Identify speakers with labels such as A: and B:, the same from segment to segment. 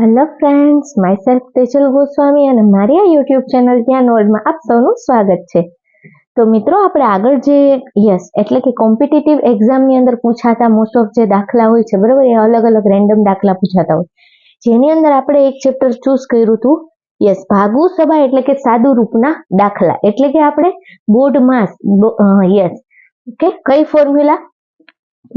A: Hello friends, myself Tejal Goswami અને મારી આ યુટ્યુબ ચેનલ જ્ઞાન વર્લ્ડમાં આપ સૌનું સ્વાગત છે. તો મિત્રો, આપણે આગળ જે એટલે કે કોમ્પિટિટિવ એક્ઝામની અંદર પૂછાતા મોસ્ટ ઓફ જે દાખલા હોય છે, બરાબર, એ અલગ અલગ રેન્ડમ દાખલા પૂછાતા હોય, જેની અંદર આપણે એક ચેપ્ટર ચૂઝ કર્યું હતું. ભાગુ સભા એટલે કે સાદુ રૂપના દાખલા, એટલે કે આપણે બોર્ડ માસ, ઓકે, કઈ ફોર્મ્યુલા?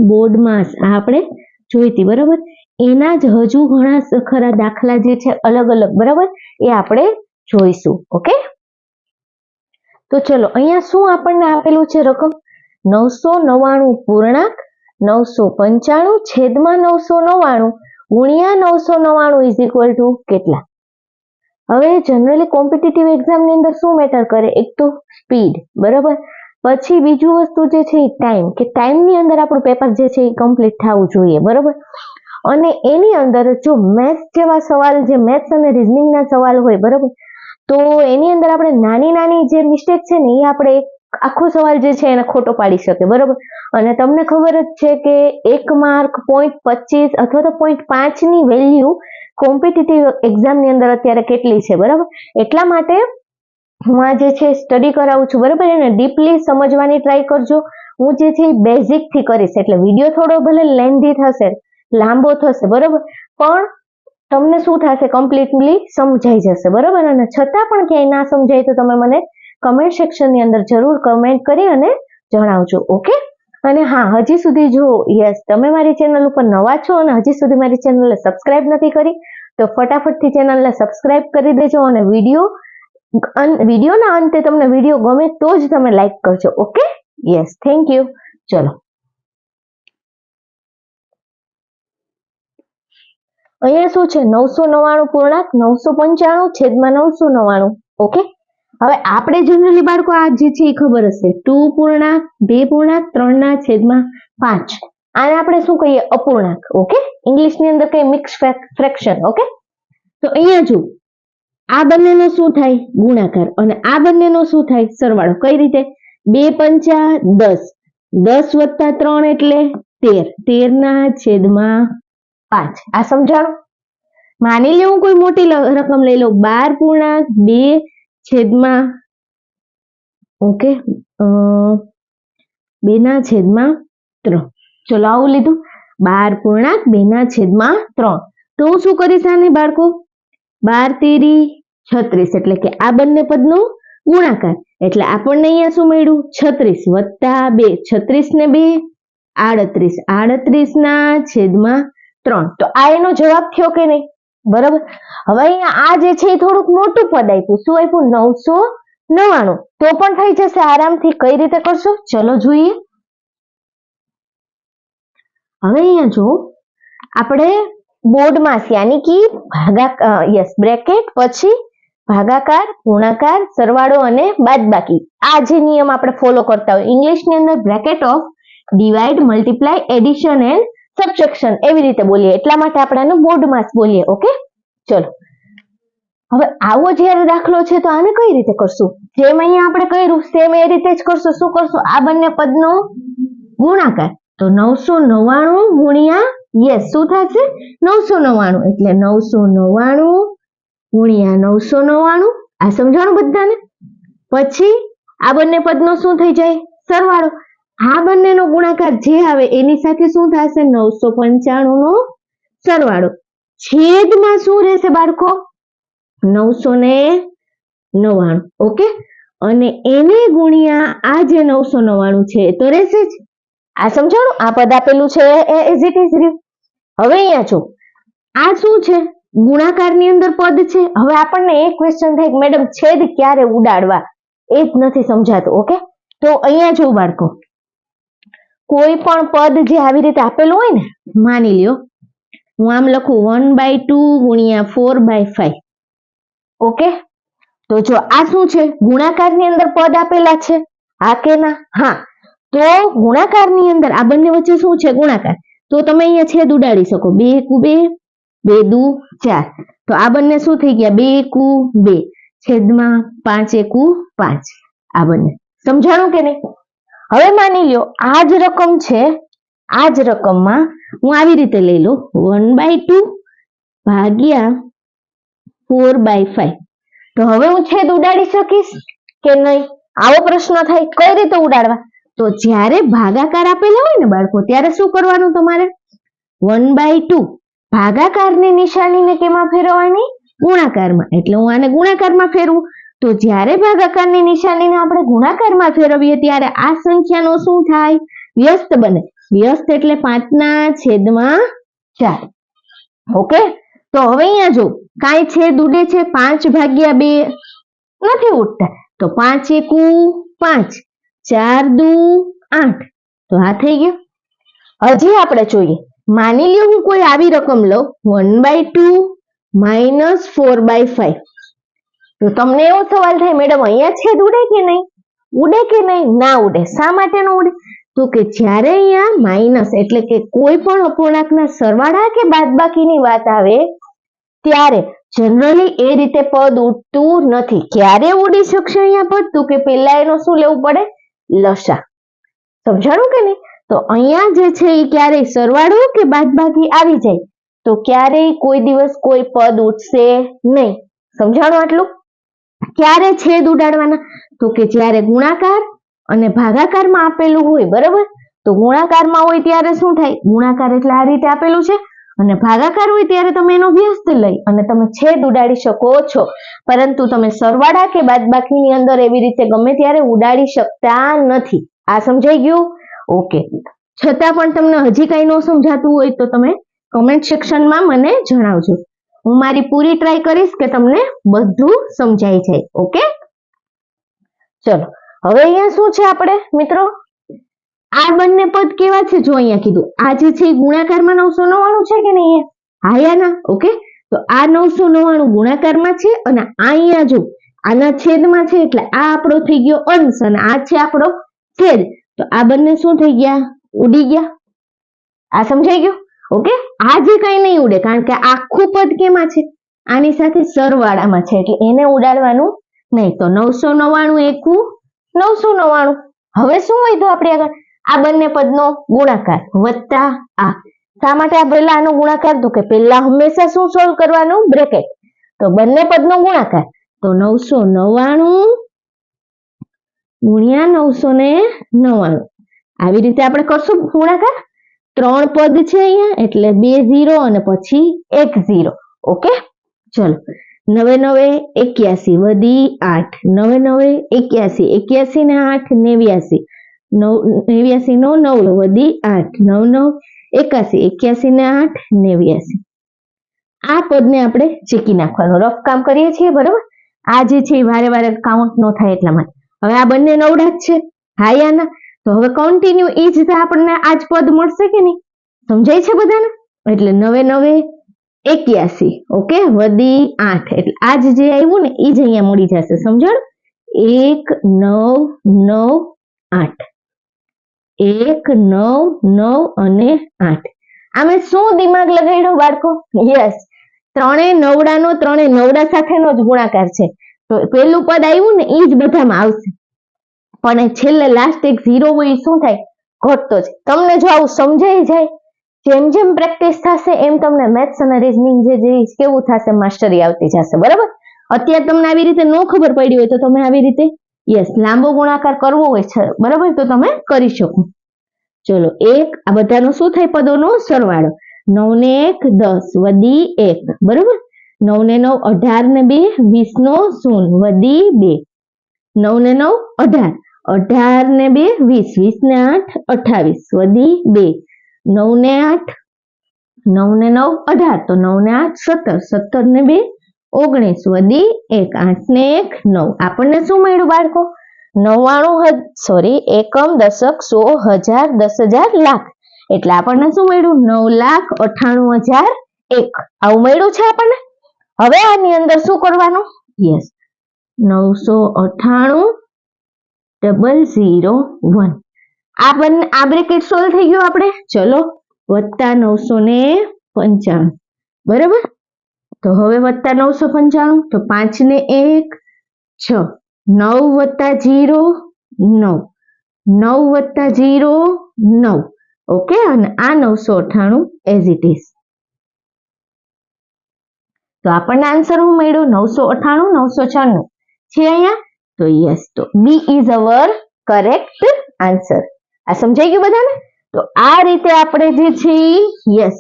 A: બોર્ડ માસ આ આપણે જોઈતી, બરાબર. એના જ હજુ ઘણા ખરા દાખલા જે છે અલગ અલગ, બરાબર, એ આપણે જોઈશું. ઓકે, તો ચલો, અહીંયા શું આપણને આપેલું છે રકમ? 999 પૂર્ણાંક 995 છેદમાં 999 ગુણ્યા 999 ઇઝ ઇક્વલ ટુ કેટલા? હવે જનરલી કોમ્પિટિટિવ એક્ઝામની અંદર શું મેટર કરે? એક તો સ્પીડ, બરાબર, પછી બીજું વસ્તુ જે છે એ ટાઈમ, કે ટાઈમની અંદર આપણું પેપર જે છે એ કમ્પ્લીટ થવું જોઈએ, બરાબર. અને એની અંદર જો મેથ્સ જેવા સવાલ, જે મેથ્સ અને રિઝનિંગના સવાલ હોય, બરાબર, તો એની અંદર આપણે નાની નાની જે મિસ્ટેક છે ને, એ આપણે આખો સવાલ જે છે એને ખોટો પાડી શકે, બરાબર. અને તમને ખબર જ છે કે 1 માર્ક 0.25 અથવા તો 0.5 ની વેલ્યુ કોમ્પિટિટિવ એક્ઝામની અંદર અત્યારે કેટલી છે, બરાબર. એટલા માટે હું આ જે છે સ્ટડી કરાવું છું, બરાબર. એને ડીપલી સમજવાની ટ્રાય કરજો. હું જે છે બેઝિક થી કરીશ, એટલે વિડીયો થોડો ભલે લેન્ધી થશે, લાંબો થશે, બરાબર, પણ તમને શું થશે? કમ્પ્લીટલી સમજાઈ જશે, બરાબર. અને છતાં પણ ક્યાંય ના સમજાય તો તમે મને કમેન્ટ સેક્શનની અંદર જરૂર કમેન્ટ કરી અને જણાવજો. ઓકે, અને હા, હજી સુધી જો તમે મારી ચેનલ ઉપર નવા છો અને હજી સુધી મારી ચેનલને સબસ્ક્રાઇબ નથી કરી, તો ફટાફટથી ચેનલને સબસ્ક્રાઇબ કરી દેજો. અને વિડીયોના અંતે તમને વિડીયો ગમે તો જ તમે લાઈક કરજો. Okay, thank you. ચલો, અહીંયા શું છે? 999 પૂર્ણાંક 995 છેદમાં 999. ઓકે, હવે આપણે જનરલી બાળકો આ જે છે એ ખબર હશે, 2 પૂર્ણાંક 2 પૂર્ણાંક 3 ના છેદમાં 5. આને આપણે શું કહીએ? અપૂર્ણાંક. ઓકે, ઇંગ્લિશની અંદર કઈ મિક્સ ફ્રેક્શન. ઓકે, તો અહીંયા જો આ બંનેનો શું થાય? ગુણાકાર. અને આ બંનેનો શું થાય? સરવાળો. કઈ રીતે? 2 પંચા 10, 10 વત્તા 3 એટલે 13, 13 ના છેદમાં 5. આ સમજાણું? માની લે હું કોઈ મોટી રકમ લઈ લઉં, 12 પૂર્ણાંક 2 છેદમાં, ઓકે, 2 ના છેદમાં 3. ચલો, આવું લીધું. 12 પૂર્ણાંક 2 ના છેદમાં 3. તો હું શું કરીશ આને બાળકો? 12 તેરી 36, એટલે કે આ બંને પદનો ગુણાકાર. એટલે આપણને અહીંયા શું મળ્યું? 36 વત્તા 2, 36 ને 2 38, 38 ના છેદમાં 3. તો આ એનો જવાબ થયો કે નહીં? બરાબર. હવે અહીંયા આ જે છે એ થોડુંક મોટું પદ આપ્યું. શું આપ્યું? 999. તો પણ થઈ જશે આરામથી. કઈ રીતે કરશો? ચલો જોઈએ. હવે અહીંયા જો આપણે બોર્ડમાં યાની કે બ્રેકેટ, પછી ભાગાકાર, ગુણાકાર, સરવાળો અને બાદબાકી, આ જે નિયમ આપણે ફોલો કરતા હોય ઇંગ્લિશની અંદર, bracket of divide, multiply, addition and subtraction, એવી રીતે બોલીએ. એટલા માટે આપણે આનો બોર્ડ માસ બોલીએ. ઓકે, ચલો, હવે આવો જ્યારે દાખલો છે તો આને કઈ રીતે કરશું? જેમ અહીંયા આપણે કર્યું સેમ એ રીતે જ કરશું. શું કરશું? આ બંને પદનો ગુણાકાર. તો 999 ગુણ્યા શું થશે? 999, એટલે 999 ગુણ્યા 999. આ સમજાણું બધાને? પછી આ બંને પદનો શું થઈ જાય? સરવાળો. આ બંનેનો ગુણાકાર જે આવે એની સાથે શું થશે? 995 નો સરવાળો. છેદમાં શું રહેશે બાળકો? 999. ઓકે, અને એને ગુણ્યા આ જે 999 છે તો રહેશે જ. આ સમજાણું? આ પદ આપેલું છે એઝ ઇટ ઇઝ રહ્યું. હવે અહીંયા જો આ શું છે? ગુણાકારની અંદર પદ છે. હવે આપણને એક ક્વેશ્ચન થાય કે મેડમ છેદ ક્યારે ઉડાડવા, એ જ નથી સમજાતું. ઓકે, તો અહીંયા જો બાળકો, કોઈ પણ પદ જે આવી રીતે આપેલું હોય ને, માની લ્યો હું આમ લખું 1/2 ગુણ્યા 4/5. ઓકે, તો જો આ શું છે? ગુણાકારની અંદર પદ આપેલા છે, હા કે ના? હા. તો ગુણાકારની અંદર આ બંને વચ્ચે શું છે? ગુણાકાર. તો તમે અહીંયા છેદ ઉડાડી શકો. 2 એકુ 2, 2 દુ 4. તો આ બંને શું થઈ ગયા? 2 એકુ 2 છેદમાં 5 એકુ 5. આ બંને સમજાણું કે નહીં? હવે માની લ્યો આ જ રકમ છે, આ જ રકમમાં હું આવી રીતે લઈ લઉં 1/2 ભાગ્યા 4/5. તો હવે હું છેદ ઉડાડી શકીશ કે નહીં? આવો પ્રશ્ન થાય. કઈ રીતે ઉડાડવા? તો જ્યારે ભાગાકાર આપેલા હોય ને બાળકો, ત્યારે શું કરવાનું તમારે? 1/2 ભાગાકારની નિશાનીને કેમાં ફેરવવાની? ગુણાકારમાં. એટલે હું આને ગુણાકારમાં ફેરવું. તો જ્યારે ભાગાકારની નિશાનીને આપણે ગુણાકારમાં ફેરવીએ ત્યારે આ સંખ્યાનો શું થાય? વ્યસ્ત બને. વ્યસ્ત એટલે 5/4. ઓકે, તો હવે અહીંયા જો કાંઈ છેદ ઉડે છે? 5/2 નથી ઉડતા. તો 5 એકુ 5, 4 દુ 8. તો આ થઈ ગયું. હજી આપણે જોઈએ. માની લ્યો હું કોઈ આવી રકમ લઉં 1/2 માઇનસ 4/5. તો તમને એવો સવાલ થાય, મેડમ અહીંયા છેદ ઉડે કે નહીં? ઉડે કે નહીં? ના ઉડે. શા માટે ન ઉડે? તો કે જ્યારે અહીંયા માઇનસ એટલે કે કોઈ પણ અપૂર્ણાંકના સરવાળા કે બાદબાકીની વાત આવે ત્યારે જનરલી એ રીતે પદ ઉડતું નથી. ક્યારે ઉડી શકશે અહીંયા પદ? તો કે પહેલા એનો શું લેવું પડે? લસા. સમજાણું કે નહીં? તો અહીંયા જે છે એ ક્યારેય સરવાળો કે બાદબાકી આવી જાય તો ક્યારેય કોઈ દિવસ કોઈ પદ ઉડશે નહીં. સમજાણું આટલું? ક્યારે છેદ ઉડાડવાના? તો કે જ્યારે ગુણાકાર અને ભાગાકારમાં આપેલું હોય. બરાબર? તો ગુણાકારમાં હોય ત્યારે શું થાય? ગુણાકાર એટલે આ રીતે આપેલું છે, અને ભાગાકાર હોય ત્યારે તમે એનો વ્યસ્ત લઈ અને તમે છેદ ઉડાડી શકો છો. પરંતુ તમે સરવાળા કે બાદબાકીની અંદર એવી રીતે ગમે ત્યારે ઉડાડી શકતા નથી. આ સમજાઈ ગયું? ઓકે. છતાં પણ તમને હજી કઈ ન સમજાતું હોય તો તમે કમેન્ટ સેક્શનમાં મને જણાવજો. હું મારી પૂરી ટ્રાય કરીશ કે તમને બધું સમજાઈ જાય. ઓકે, ચલો હવે અહીંયા શું છે આપણે મિત્રો? આ બંને પદ કેવા છે? જો અહીંયા કીધું આ જે છે ગુણાકારમાં 999 છે કે નહીં? હા યા ના? ઓકે, તો આ 999 ગુણાકારમાં છે અને અહીંયા જો આના છેદમાં છે એટલે આ આપણો થઈ ગયો અંશ અને આ છે આપણો છેદ. તો આ બંને શું થઈ ગયા? ઉડી ગયા. આ સમજાઈ ગયું? ઓકે, આ જે કઈ નહીં ઉડે કારણ કે આખું પદ કેમાં છે? આની સાથે સરવાળામાં છે એટલે એને ઉડાડવાનું નહીં. તો 999 એકુ 999. હવે શું વધ્યું આપણે આગળ? આ બંને પદનો ગુણાકાર વત્તા આ. શા માટે આ પહેલા આનો ગુણાકાર? તો કે પહેલા હંમેશા શું સોલ્વ કરવાનું? બ્રેકેટ. તો બંને પદનો ગુણાકાર તો 999 ગુણ્યા 999. આવી રીતે આપણે કરશું ગુણાકાર. 3 પદ છે અહીંયા એટલે 2 0 અને પછી 1 0. ઓકે, ચલો 9 9 81 વધી 8, 9 9 81, 81 ને 8 89, 89 નો 9 વધી 8, 9 9 81, 81 ને 8 89. આ પદને આપણે ચેકી નાખવાનું. રફ કામ કરીએ છીએ. બરોબર? આ જે છે વારે વારે કાઉન્ટ ન થાય એટલા માટે. હવે આ બંને નવડા જ છે. હા યા ના? તો હવે કન્ટિન્યુ એ જ આપણને આ જ પદ મળશે કે નહીં? સમજાય છે બધાને? એટલે 9 9 81 ઓકે વધી 8 એટલે આ જે આવ્યું ને એ જ અહીંયા મળી જશે. સમજણ? 1 9 9 8 1 9 9 અને 8. આમે શું દિમાગ લગાડ્યો બાળકો? યસ, ત્રણે નવડા સાથેનો જ ગુણાકાર છે. તો પેલું પદ આવ્યું ને એ જ બધામાં આવશે, પણ છેલ્લે લાસ્ટ એક 0 હોય શું થાય? ઘટતો જ. તમને જો આવું સમજાઈ જાય, જેમ જેમ પ્રેક્ટિસ થશે એમ તમને મેથ્સ અને રીઝનિંગ જે કેવું થશે? માસ્ટરી આવતી જશે. બરાબર? અત્યારે તમને આવી રીતે ન ખબર પડી હોય તો તમે આવી રીતે યસ લાંબો ગુણાકાર કરવો હોય છે બરાબર તો તમે કરી શકો. ચલો 1 આ બધાનો શું થાય? પદોનો સરવાળો. 9 ને 1 10 વધી 1. બરાબર? 9 ને 9 18 ને 2 20 નો 0 વધી 2. 9 ને 9 18, 18 ને 2 20, 20 ને 8 28 વધી 2. 9 ને 8 9 ને 9 18 તો 9 ને 8 17, 17 ને 2 19 વધી 1, 8 ને 1 9. આપણને શું મળ્યું બાળકો? 99 એકમ દશક 100 1000 10,000 લાખ. એટલે આપણને શું મળ્યું? 9,98,001. આવું મળ્યું છે આપણને. હવે આની અંદર શું કરવાનું? યસ 998,001. આ બ્રેકેટ સોલ્વ થઈ ગયું આપણે. ચલો વત્તા 995. બરાબર? તો હવે વત્તા 995 તો 5 ને 1 6, 9 વત્તા 0 9, 9 વત્તા 0 9. ઓકે, અને આ 998 એઝ ઇટ ઇઝ. તો આપણને આન્સર શું મળ્યું? 998, 996 છે અહીંયા. તો યસ, તો B is our correct answer. આ સમજાઈ ગયું બધાને? તો આ રીતે આપણે જે છે યસ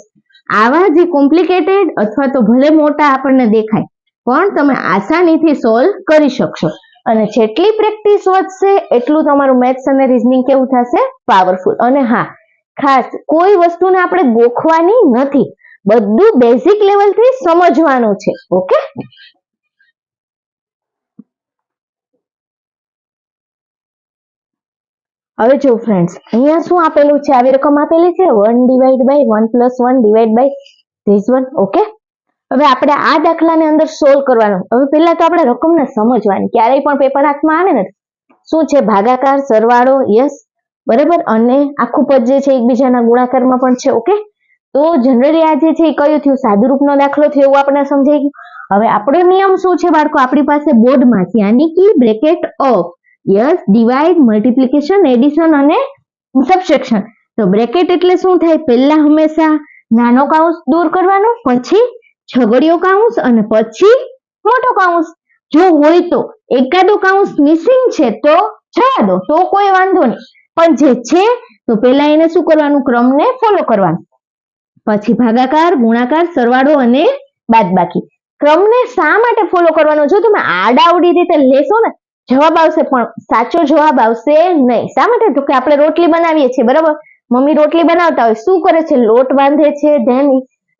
A: આવા જે કોમ્પ્લિકેટેડ અથવા તો ભલે મોટા આપણને દેખાય પણ તમે આસાનીથી સોલ્વ કરી શકશો. અને જેટલી પ્રેક્ટિસ વધશે એટલું તમારું મેથ્સ અને રીઝનિંગ કેવું થશે? પાવરફુલ. અને હા, ખાસ કોઈ વસ્તુને આપણે ગોખવાની નથી, બધું બેઝિક લેવલથી સમજવાનું છે. ઓકે, હવે જો ફ્રેન્ડ્સ, અહીંયા શું આપેલું છે? આવી રકમ આપેલી છે 1 divide by 1 plus 1 divide by this one. Okay, હવે આપણે આ દાખલાને અંદર સોલ્વ કરવાનો. હવે પહેલા તો આપણે રકમને સમજવાની. ક્યારેય પણ પેપર હાથમાં આવે ને શું છે? ભાગાકાર, સરવાળો, યસ બરાબર, અને આખું પદ જે છે એકબીજાના ગુણાકારમાં પણ છે. ઓકે, તો જનરલી આ જે છે એ કયું થયું? સાદુરૂપનો દાખલો થયો એવું આપણે સમજાઈ ગયું. હવે આપણો નિયમ શું છે બાળકો? આપણી પાસે બોર્ડમાં યાની કે bracket of yes divide, multiplication, addition અને સબટ્રેક્શન. તો બ્રેકેટ એટલે શું થાય? પહેલા હંમેશા નાનો કૌંસ દૂર કરવાનો, પછી છગડીયો કૌંસ અને પછી મોટો કૌંસ. જો હોય તો એકાદો કૌંસ મિસિંગ છે તો જવા દો, તો કોઈ વાંધો નહીં. પણ જે છે તો પહેલા એને શું કરવાનું? ક્રમને ફોલો કરવાનો. પછી ભાગાકાર, ગુણાકાર, સરવાળો અને બાદબાકી. ક્રમને શા માટે ફોલો કરવાનો? જો તમે આડાઅવળી રીતે લેશો ને જવાબ આવશે પણ સાચો જવાબ આવશે નહીં. શા માટે? તો કે આપણે રોટલી બનાવીએ છીએ બરાબર, મમ્મી રોટલી બનાવતા હોય શું કરે છે? લોટ બાંધે છે, ધેન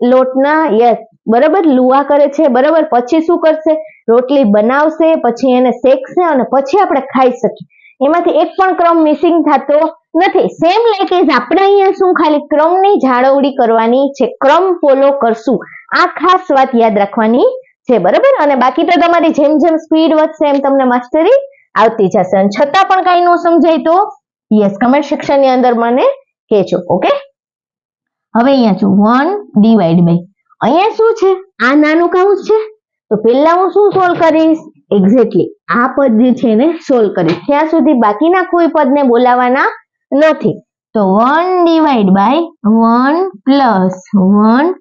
A: લોટના યસ બરાબર લુવા કરે છે બરાબર, પછી શું કરશે? રોટલી બનાવશે, પછી એને શેકશે અને પછી આપણે ખાઈ શકીએ. એમાંથી એક પણ ક્રમ મિસિંગ થતો નથી. સેમ લાઈક ઇઝ આપણે અહીંયા શું ખાલી ક્રમની જાળવણી કરવાની છે, ક્રમ ફોલો કરશું. આ ખાસ વાત યાદ રાખવાની છે બરાબર. અને બાકી તો તમારી જેમ જેમ સ્પીડ વધશે એમ તમને માસ્ટરી આવતી જશે. અને છતાં પણ કઈ ન સમજાય તો યસ કમેન્ટ સેક્શન ની અંદર મને કહેજો. ઓકે, હવે અહીંયા છું 1 ડિવાઈડ બાય, અહીંયા શું છે? આ નાનું કૌંસ છે તો પહેલા હું શું સોલ્વ કરીશ? એક્ઝેક્ટલી આ પદ જે છે એને સોલ્વ કરીશ. ત્યાં સુધી બાકીના કોઈ પદને બોલાવવાના નથી. તો 1 divide by 1 plus 1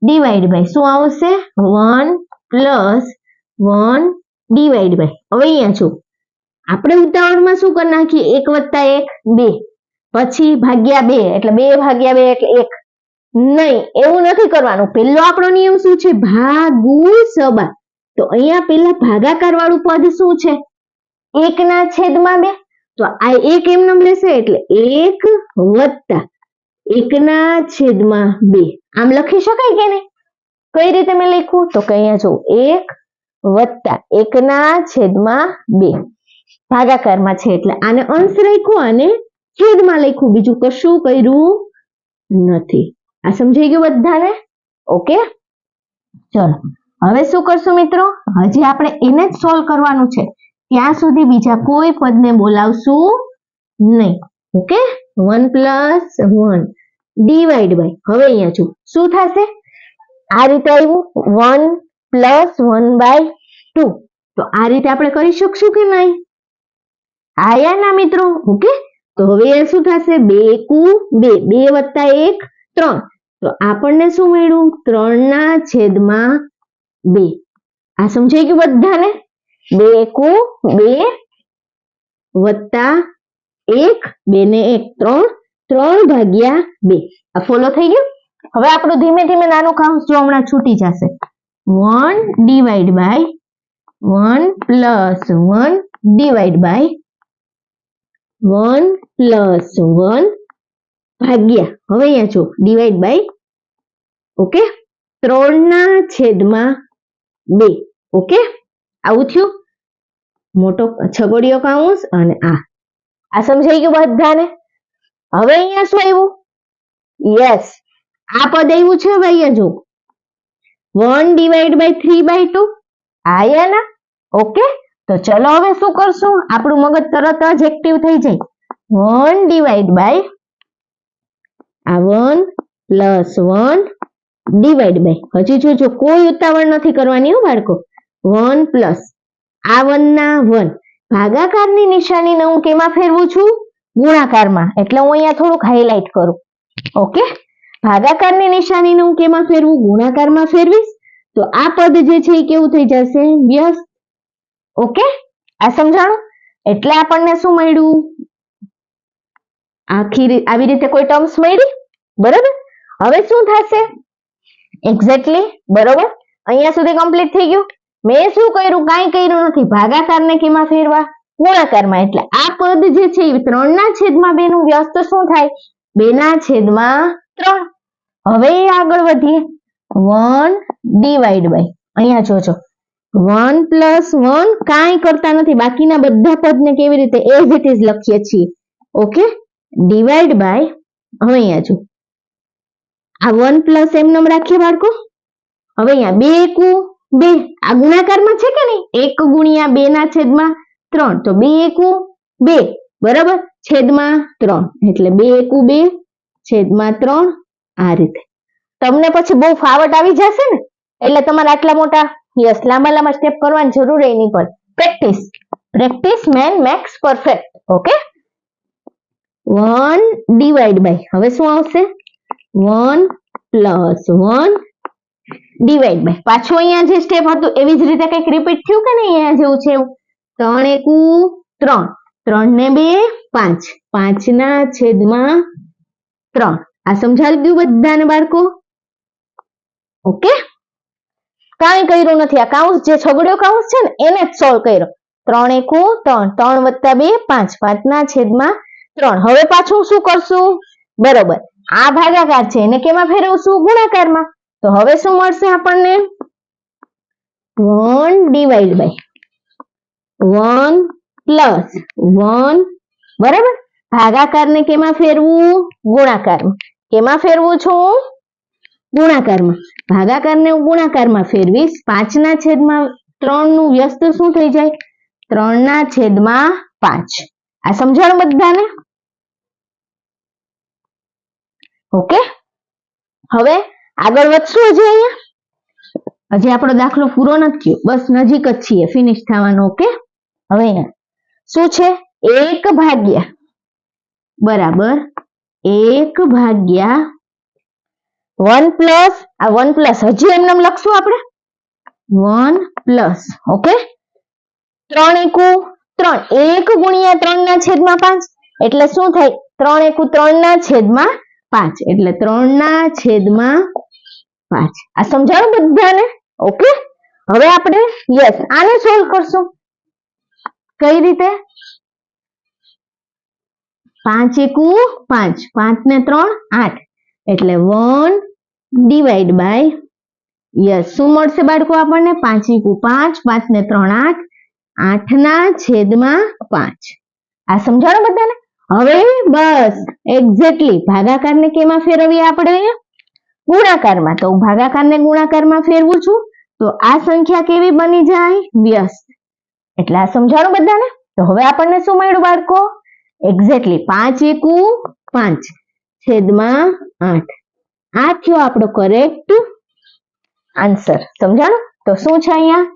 A: divide by શું આવશે? 1 પ્લસ 1 ડિવાઈડ બાય. હવે અહીંયા છું આપણે ઉતાવળમાં શું કરી નાખીએ? 1 વત્તા 1 2, પછી ભાગ્યા 2 એટલે 2 ભાગ્યા 2 એટલે 1. નહીં, એવું નથી કરવાનું. પહેલો આપણો નિયમ શું છે? ભાગુ સબા. તો અહીંયા પેલા ભાગાકાર વાળું પદ શું છે? 1 ના છેદમાં 2. તો આ 1 એમ નામ લેશે એટલે 1 વત્તા 1 ના છેદમાં 2. આમ લખી શકાય કે નહીં? કઈ રીતે મેં લખ્યું? તો કે અહીંયા જો 1 વત્તા 1 ના છેદમાં 2 ભાગાકારમાં છે એટલે આને અંશ રાખ્યો અને છેદમાં લખ્યું, બીજું કશું કર્યું નથી. આ સમજાઈ ગયું બધાને? ઓકે, ચલો હવે શું કરશું મિત્રો? હજી આપણે એને જ સોલ્વ કરવાનું છે. ત્યાં સુધી બીજા કોઈ પદને બોલાવશું નહીં. ઓકે, 1 પ્લસ 1 ડિવાઈડ બાય, હવે અહીંયા છું શું થશે? આ રીતે આવ્યું 1 પ્લસ 1 બાય 2. તો આ રીતે આપણે કરી શકશું કે નહીં? આયા ના મિત્રો? ઓકે, તો હવે શું થશે? 2 કુ 2, 2 વત્તા 1 3. તો આપણને શું મળ્યું? 3 ના છેદમાં 2. આ સમજાઈ ગયું બધાને? 2 કુ 2 વત્તા 1, 2 ને 1 3, 3 ભાગ્યા 2. આ ફોલો થઈ ગયું? હવે આપણું ધીમે ધીમે નાનું કૌંસ જો હમણાં છૂટી જશે. 1 divide by 1 plus 1 divide by 1 plus 1 ભાગ્યા, હવે અહીંયા જો ડિવાઈડ બાય ઓકે 3 ના છેદમાં 2. ઓકે, આવું થયું મોટો છગડીયો કૌંસ અને આ સમજાઈ ગયું બધાને? હવે અહીંયા શું આવ્યું? યસ, આ પદ આવ્યું છે. હવે અહીંયા જો 1 ડિવાઈડ બાય 3 બાય 2 આયા ના? ઓકે, તો ચલો હવે શું કરશું? આપણું મગજ તરત જ એક્ટિવ થઈ જાય. 1 ડિવાઈડ બાય આ 1 પ્લસ 1 ડિવાઈડ બાય, હજી જોજો કોઈ ઉતાવળ નથી કરવાની હો બાળકો. 1 પ્લસ આ 1 ના 1, ભાગાકારની નિશાનીને હું કેમાં ફેરવું છું? ગુણાકારમાં. એટલે હું અહીંયા થોડુંક હાઇલાઇટ કરું. ઓકે, ભાગાકારની નિશાનીને હું કેમાં ફેરવું? ગુણાકારમાં ફેરવીશ. તો આ પદ જે છે એ કેવું થઈ જશે? વ્યસ્ત. ઓકે, આ સમજાણું? એટલે આપણને શું મળ્યું? આવી રીતે કોઈ ટર્મ્સ મળી, બરાબર. હવે શું થશે? એક્ઝેક્ટલી બરોબર, અહીંયા સુધી કમ્પ્લીટ થઈ ગયું. મેં શું કર્યું? કાંઈ કર્યું નથી. ભાગાકારને કેમાં ફેરવા? ગુણાકારમાં. એટલે આ પદ જે છે એ 3/2 નું વ્યસ્ત શું થાય? 2/3. હવે આગળ વધીએ. 1 ડિવાઈડ બાય, અહીંયા જોજો 1 + 1 કાંઈ કરતા નથી, બાકીના બધા પદને કેવી રીતે એઝ ઇટ ઇઝ લખીએ છીએ. ઓકે, ડિવાઈડ બાય, હવે અહીંયા જો આ 1 પ્લસ એમ રાખીએ બાળકો. હવે અહીંયા 2 એકુ 2, આ ગુણાકારમાં છે કે નહીં? 1 × 2/3, તો 2 એકુ 2, બરાબર, છેદમાં 3, એટલે 2 એકુ 2 છેદમાં 3. આ રીતે તમને પછી બહુ ફાવટ આવી જશે ને, એટલે તમારે આટલા મોટા લાંબા સ્ટેપ કરવાની જરૂર નહીં પડે. Practice makes perfect. Okay, 1 divide by, હવે શું આવશે? 1 + 1 ડિવાઈડ બાય, પાછું અહીંયા જે સ્ટેપ હતું એવી જ રીતે કંઈક રિપીટ થયું કે નહીં? અહીંયા જેવું છે 3 એકુ 3, 3 ને 2 5, 5/3. આ સમજાવી દીધું બધાને બાળકો? ઓકે, કાંઈ કર્યું નથી. આ કાઉન્સ જે છગડ્યો કાઉન્સ છે ને એને જ સોલ્વ કર્યો. 3 એકુ 3, 3 + 2 5, 5/3. હવે પાછું શું કરશું? બરોબર, આ ભાગાકાર છે એને કેમાં ફેરવશું? ગુણાકારમાં. તો હવે શું મળશે આપણને? 1 ડિવાઈડ બાય 1 + 1, બરાબર. ભાગાકારને કેમાં ફેરવું? ગુણાકારમાં. કેમાં ફેરવું છું? ગુણાકારમાં. ભાગાકારને ગુણાકારમાં ફેરવીશ. 5/3 નું વ્યસ્ત શું થઈ જાય? 3/5. આ સમજાણું બધાને? ઓકે, હવે આગળ વધશું. હજી આપણો દાખલો પૂરો નથી થયો, બસ નજીક જ છીએ ફિનિશ થવાનો. ઓકે, હવે શું છે? 1 ભાગ્યા, બરાબર, 1/1 પ્લસ આ 1 પ્લસ હજી એમને લખશું આપણે 1 પ્લસ. ઓકે, 3 એકુ 3, 1 × 3/5, એટલે શું થાય? 3 એકુ 3/5, એટલે 3/5. આ સમજાણું બધાને? ઓકે, હવે આપણે આને સોલ્વ કરશું. કઈ રીતે? 5 એકુ 5, 5 ને 3 8, એટલે 1 ડિવાઈડ બાય શું મળશે બાળકો આપણને? 5 એકુ 5, 5 ને 3 8, 8/5. આ સમજાણું બધાને? હવે બસ એક્ઝેક્ટલી ભાગાકારને કેમાં ફેરવીએ આપણે? ગુણાકારમાં. તો હું ભાગાકારને ગુણાકારમાં ફેરવું છું, તો આ સંખ્યા કેવી બની જાય? વ્યસ્ત. એટલે આ સમજાણું બધાને? તો હવે આપણને શું મળ્યું બાળકો? એક્ઝેક્ટલી 5 એકુ 5 છેદમાં 8. આ થયો આપણો કરેક્ટ આન્સર. સમજાણું? તો શું છે અહીંયા?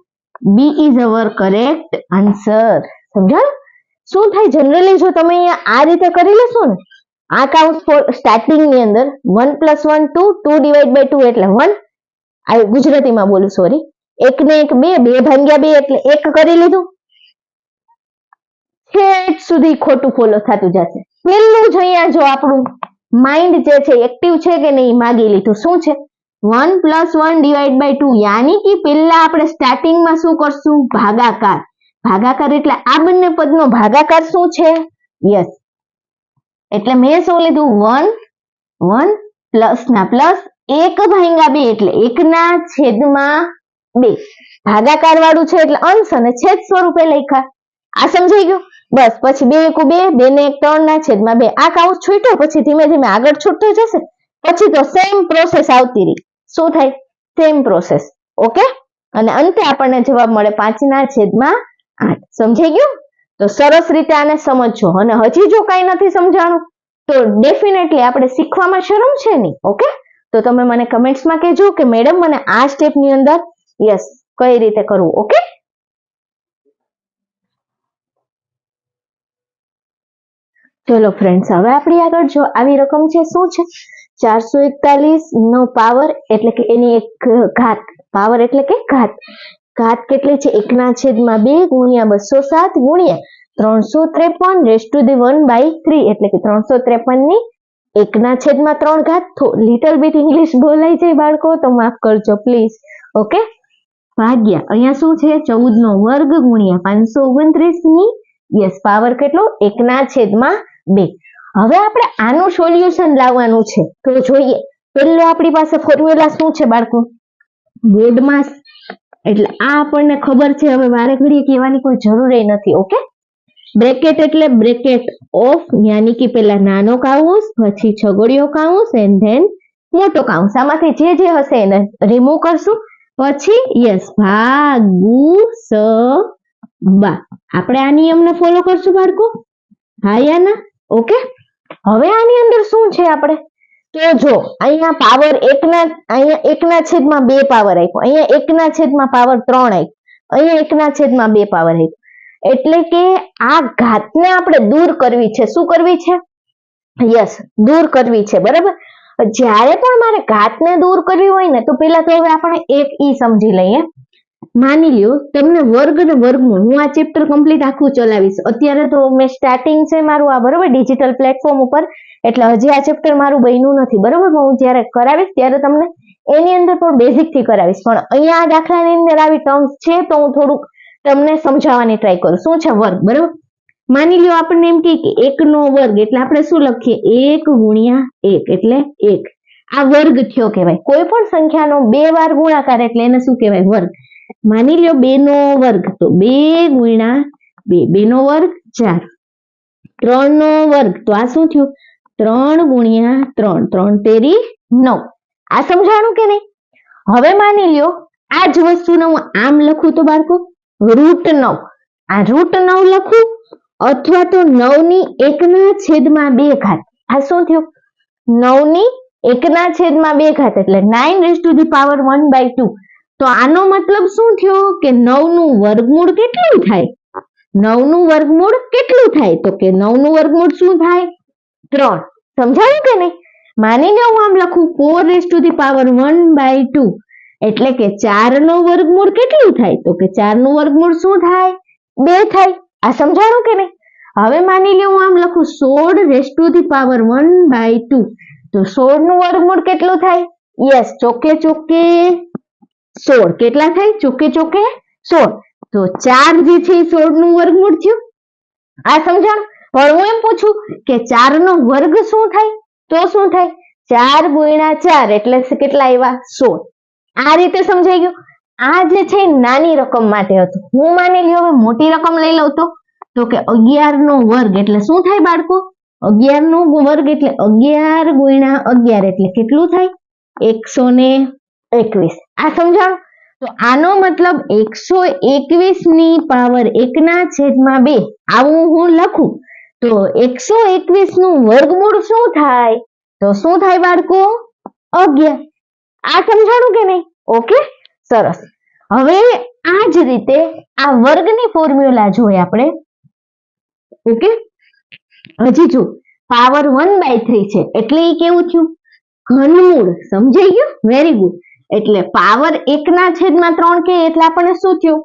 A: B is our correct answer. સમજાણું? શું થાય જનરલી જો તમે અહીંયા આ રીતે કરી લેશો ને, આ કાઉન્સ સ્ટાર્ટિંગ ની અંદર 1 + 1 2, 2 ડિવાઈડ બાય 2 એટલે 1. આ ગુજરાતીમાં બોલું, સોરી. 1 ને 1 2, 2/2 એટલે 1 કરી લીધું. છેક સુધી ખોટું ફોલો થતું જશે. પેલું જ અહીંયા જો આપણું માઇન્ડ જે છે એક્ટિવ છે કે નહીં, માગી લીધું. શું છે? 1 + 1 ડિવાઈડ બાય 2, યાની કે પહેલા આપણે સ્ટાર્ટિંગમાં શું કરશું? ભાગાકાર. ભાગાકાર એટલે આ બંને પદનો ભાગાકાર શું છે? યસ. એટલે મેં શું લીધું? 1 પ્લસ ના પ્લસ 1/2 એટલે 1/2. ભાગાકાર વાળું છે એટલે અંશ અને છેદ સ્વરૂપે લખ્યા. આ સમજાઈ ગયું? બસ પછી 2 એકુ 2, 2 ને 1 3/2. આ કાઉન્સ છૂટ્યો, પછી ધીમે ધીમે આગળ છૂટતો જશે. પછી તો સેમ પ્રોસેસ આવતી રહી. શું થાય? Same process. ઓકે, અને અંતે આપણને જવાબ મળે 5/8. સમજાઈ ગયું? તો સરસ રીતે આને સમજજો. અને હજી જો કઈ નથી સમજાણું તો ડેફિનેટલી આપણે શીખવામાં શરમ છે નહીં. ઓકે, તો તમે મને કમેન્ટ્સમાં કહેજો કે મેડમ મને આ સ્ટેપની અંદર કઈ રીતે કરવું. ઓકે, ચલો ફ્રેન્ડ્સ, હવે આપણી આગળ જો આવી રકમ છે. શું છે? 441 નો પાવર એટલે કે એની એક ઘાત પાવર એટલે કે ઘાત. ઘાત કેટલી છે? 1/2 ગુણ્યા 207 ગુણ્યા 353 એટલે કે 353 ની 1/3 ઘાત. લિટલ બીટ ઇંગ્લિશ બોલાય છે બાળકો તો માફ કરજો પ્લીઝ. ઓકે, ભાગ્યા અહીંયા શું છે? 14 નો વર્ગ ગુણ્યા 529 ની યસ પાવર કેટલો? 1/2. હવે આપણે આનું સોલ્યુશન લાવવાનું છે તો જોઈએ. પહેલો આપણી પાસે ફોર્મ્યુલા શું છે બાળકો? બોર્ડમાં એટલે આ આપણને ખબર છે, હવે વારે ઘડીએ કહેવાની કોઈ જરૂર નથી. ઓકે, બ્રેકેટ એટલે બ્રેકેટ ઓફ યાની કે પેલા નાનો કાઉન્સ, પછી છગડીયો કાઉન્સ એન્ડ ધેન મોટો કાઉન્સ. આમાંથી જે હશે એને રિમૂવ કરશું. પછી યસ ભાગુસબા. આપણે આ નિયમને ફોલો કરશું બાળકો, હા યા ના? ઓકે, હવે આની અંદર શું છે આપણે તો જો અહીંયા પાવર 1/2 પાવર આપ્યો, અહીંયા 1/3 પાવર 3 આપ્યો, અહીંયા 1/2 પાવર આપ્યો. એટલે કે આ ઘાતને આપણે દૂર કરવી છે. શું કરવી છે? યસ, દૂર કરવી છે. બરાબર, જ્યારે પણ મારે ઘાતને દૂર કરવી હોય ને તો પેલા તો હવે આપણે એક ઈ સમજી લઈએ. માની લ્યો તમને વર્ગ ને વર્ગમૂળ, હું આ ચેપ્ટર કમ્પ્લીટ આખું ચલાવીશ. અત્યારે તો મેં સ્ટાર્ટિંગ છે મારું આ, બરોબર, ડિજિટલ પ્લેટફોર્મ ઉપર, એટલે હજી આ ચેપ્ટર મારું બન્યું નથી. બરોબર, હું જ્યારે કરાવીશ ત્યારે તમને એની અંદર પણ બેઝિક થી કરાવીશ. પણ અહીંયા આ દાખલાની અંદર આવી ટર્મ્સ છે તો હું થોડુંક તમને સમજાવવાની ટ્રાય કરું. શું છે? વર્ગ. બરોબર, માની લ્યો આપણને એમ કે 1 નો વર્ગ એટલે આપણે શું લખીએ? 1 ગુણ્યા 1 એટલે 1. આ વર્ગ થયો કહેવાય. કોઈ પણ સંખ્યાનો 2 વાર ગુણાકાર એટલે એને શું કહેવાય? વર્ગ. માની લ્યો 2 નો વર્ગ તો 2 ગુણ્યા 2, 2 નો વર્ગ 4. 3 નો વર્ગ તો આ શું થયું? 3 ગુણ્યા 3, 3 તેરી 9. આ સમજાણું કે નહીં? હવે માની લ્યો આ જ વસ્તુને હું આમ લખું તો બાળકો √9. આ √9 લખું અથવા તો 9 ની 1/2 ઘાત. આ શું થયું? 9 ની 1/2 ઘાત એટલે 9⁻1/2. તો આનો મતલબ શું થયો કે 9 નું વર્ગમૂળ કેટલું થાય? 9 નું વર્ગમૂળ કેટલું થાય? તો કે 9 નું વર્ગમૂળ શું થાય? 3. સમજાયું કે નહીં? માની લો હું આમ લખું 4⁻1/2 એટલે કે 4 નો વર્ગમૂળ કેટલું થાય? તો કે 4 નું વર્ગમૂળ શું થાય? 2 થાય. આ સમજાણું કે નહીં? હવે માની લો હું આમ લખું 16⁻1/2 તો 16 નું વર્ગમૂળ કેટલું થાય? યસ, ચોકે ચોકે 16. કેટલા થાય? ચોકે ચોકે 16. તો 4 જે છે 16 નું વર્ગમૂળ થયું. આ સમજાણું? પણ હું એમ પૂછું કે 4 નો વર્ગ શું થાય? તો શું થાય? 4 ગુણ્યા 4 એટલે કેટલા આવ્યા? 16. આ રીતે સમજાઈ ગયું? આ જે છે નાની રકમ માટે હતું. હું માની લ્યો હવે મોટી રકમ લઈ લઉં તો કે 11 નો વર્ગ એટલે શું થાય બાળકો? 11 નો વર્ગ એટલે 11 ગુણ્યા 11 એટલે કેટલું થાય? 121. આ સમજાણું? તો આનો મતલબ 121 ની પાવર 1/2 આવું હું લખું તો 121 નું વર્ગમૂળ શું થાય? તો શું થાય બાળકો? 11. આ સમજાણું કે નહીં? ઓકે, સરસ. હવે આ જ રીતે આ વર્ગની ફોર્મ્યુલા જોઈએ આપણે. ઓકે, હજી જો પાવર 1/3 છે એટલે એ કેવું થયું? ઘનમૂળ. સમજાઈ ગયું? Very good. એટલે પાવર 1/3 કે એટલે આપણને શું થયું?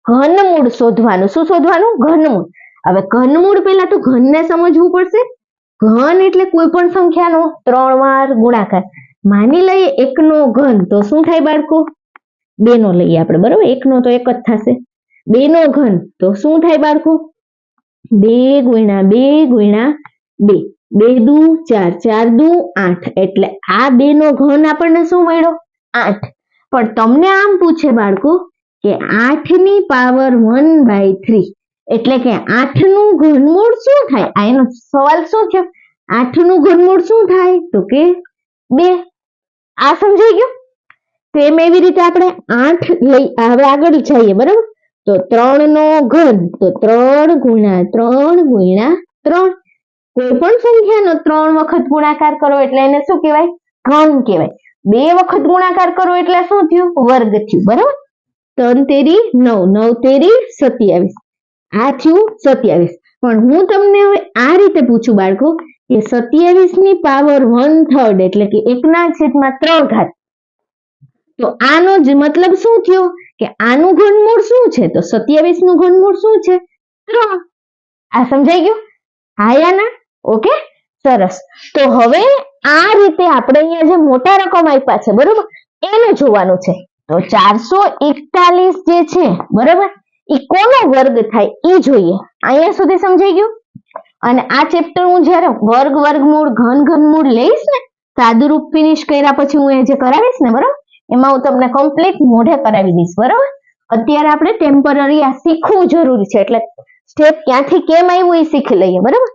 A: ઘનમૂળ શોધવાનું. શું શોધવાનું? ઘનમૂળ. હવે ઘનમૂળ પહેલા તો ઘનને સમજવું પડશે. ઘન એટલે કોઈ પણ સંખ્યાનો 3 વાર ગુણાકાર. માની લઈએ 1 નો ઘન તો શું થાય બાળકો? 2 નો લઈએ આપણે. બરોબર, 1 નો તો 1 જ થશે. 2 નો ઘન તો શું થાય બાળકો? 2 ગુણ્યા 2 ગુણ્યા 2, 2 દુ 4, 4 દુ 8 એટલે આ 2 નો ઘન આપણને શું મળ્યો? 8. પણ તમને આમ પૂછે બાળકો કે 8 ની પાવર 1/3 એટલે કે 8 નું ઘનમૂળ શું થાય? આ એનો સવાલ શું છે? 8 નું ઘનમૂળ શું થાય? તો કે 2. આ સમજાઈ ગયું? સેમ એવી રીતે આપણે 8 લઈ હવે આગળ જઈએ. બરાબર, તો 3 નો ઘન તો 3 ગુણ્યા 3 ગુણ્યા 3. કોઈ પણ સંખ્યાનો 3 વખત ગુણાકાર કરો એટલે એને શું કહેવાય? ઘન કહેવાય. 2 વખત ગુણાકાર કરો એટલે શું થયું? વર્ગ થયું. બરાબર, 3 તેરી 9, 9 તેરી 27. આ થયું 27. પણ હું તમને હવે આ રીતે પૂછું બાળકો કે 27 ની પાવર 1/3 એટલે કે 1/3 ઘાત તો આનો જ મતલબ શું થયો કે આનું ઘનમૂળ શું છે? તો 27 નું ઘનમૂળ શું છે? 3. આ સમજાઈ ગયું? હા યા ના? ઓકે, સરસ. તો હવે આ રીતે આપણે અહીંયા જે મોટા રકમ આપ્યા છે બરોબર, એને જોવાનું છે. તો 441 જે છે બરોબર, એ કોનો વર્ગ થાય એ જોઈએ. અહીંયા સુધી સમજાઈ ગયું? અને આ ચેપ્ટર હું જ્યારે વર્ગ, વર્ગમૂળ, ઘન, ઘનમૂળ લઈશ ને, સાદુરૂપ ફિનિશ કર્યા પછી હું એ જે કરાવીશ ને બરોબર, એમાં હું તમને કમ્પ્લીટ મોઢે કરાવી દઈશ બરોબર. અત્યારે આપણે ટેમ્પરરી આ શીખવું જરૂરી છે, એટલે સ્ટેપ ક્યાંથી કેમ આવ્યું એ શીખી લઈએ બરોબર.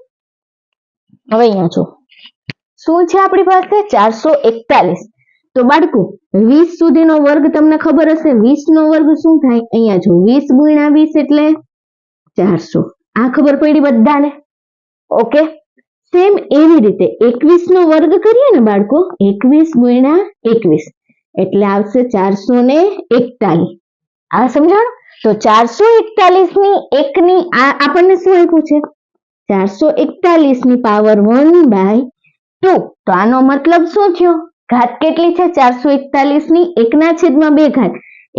A: હવે અહીંયા જો શું છે આપણી પાસે 441. તો બાળકો 20 સુધીનો વર્ગ તમને ખબર હશે. 20 નો વર્ગ શું થાય? અહીંયા જો 20 ગુણ્યા 20 એટલે 400. આ ખબર પડી બધાને? ઓકે, સેમ એવી રીતે 21 નો વર્ગ કરીએ ને બાળકો, 21 ગુણ્યા 21 એટલે આવશે 441. આ સમજાણું? તો 441 ની એકની આપણને શું આપ્યું છે? 441 ની પાવર 1/2. તો આનો મતલબ શું થયો? ઘાત કેટલી છે 441 ની? 1/2 ઘાત.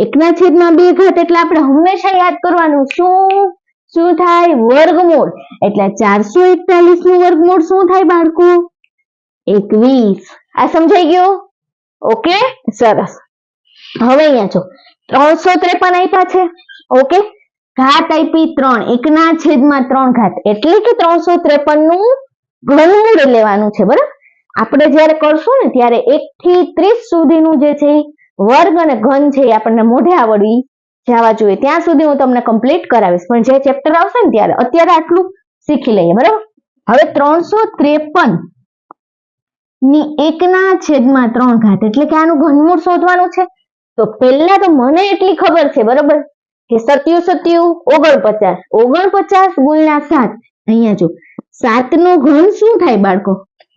A: 1/2 ઘાત એટલે આપણે હંમેશા યાદ કરવાનું શું થાય? વર્ગમૂળ. એટલે 441 નું વર્ગમૂળ શું થાય બાળકો? 21. આ સમજાઈ ગયું? ઓકે, સરસ. હવે અહીંયા જો 353 આપ્યા છે. ઓકે, ઘાત આપી 3, 1/3 ઘાત એટલે કે 353 નું ઘનમૂળ લેવાનું છે બરાબર. આપણે જ્યારે કરશું ને ત્યારે 1 થી 30 સુધીનું જે છે વર્ગ અને ઘન છે એ આપણને મોઢે આવડવી જવા જોઈએ. ત્યાં સુધી હું તમને કમ્પ્લીટ કરાવીશ, પણ જે ચેપ્ટર આવશે ને ત્યારે અત્યારે આટલું શીખી લઈએ બરાબર. હવે 353 ની 1/3 ઘાત એટલે કે આનું ઘનમૂળ શોધવાનું છે. તો પહેલા તો મને એટલી ખબર છે બરોબર કે 49 ગુણ્યા 7. અહીંયા જો 7 નો ઘન શું થાય બાળકો?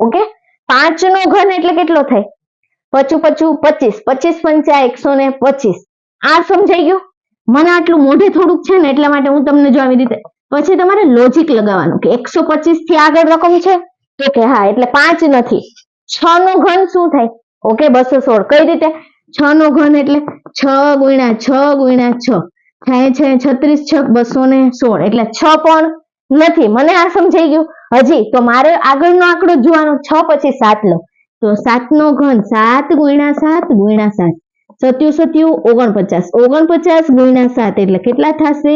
A: ઓકે, 5 નો ઘન એટલે કેટલો થાય? 25 પંચા 125. આ સમજાઈ ગયું? મને આટલું મોઢે થોડુંક છે ને એટલા માટે હું તમને જો આવી રીતે, પછી તમારે લોજિક લગાવવાનું કે 125 થી આગળ રકમ છે તો કે હા એટલે 5 નથી. 6 નો ઘન શું થાય? ઓકે, 216. કઈ રીતે? 6 નો ઘન એટલે 6 ગુણ્યા 6 ગુણ્યા 6 થાય છે 36 6 216 એટલે 6 પણ નથી. મને આ સમજાઈ ગયું. હજી તો મારે આગળનો આંકડો જોવાનો. 6 પછી 7 લો તો 7 નો ઘન 7 ગુણ્યા 7 ગુણ્યા 7 49 ગુણ્યા 7 એટલે કેટલા થશે?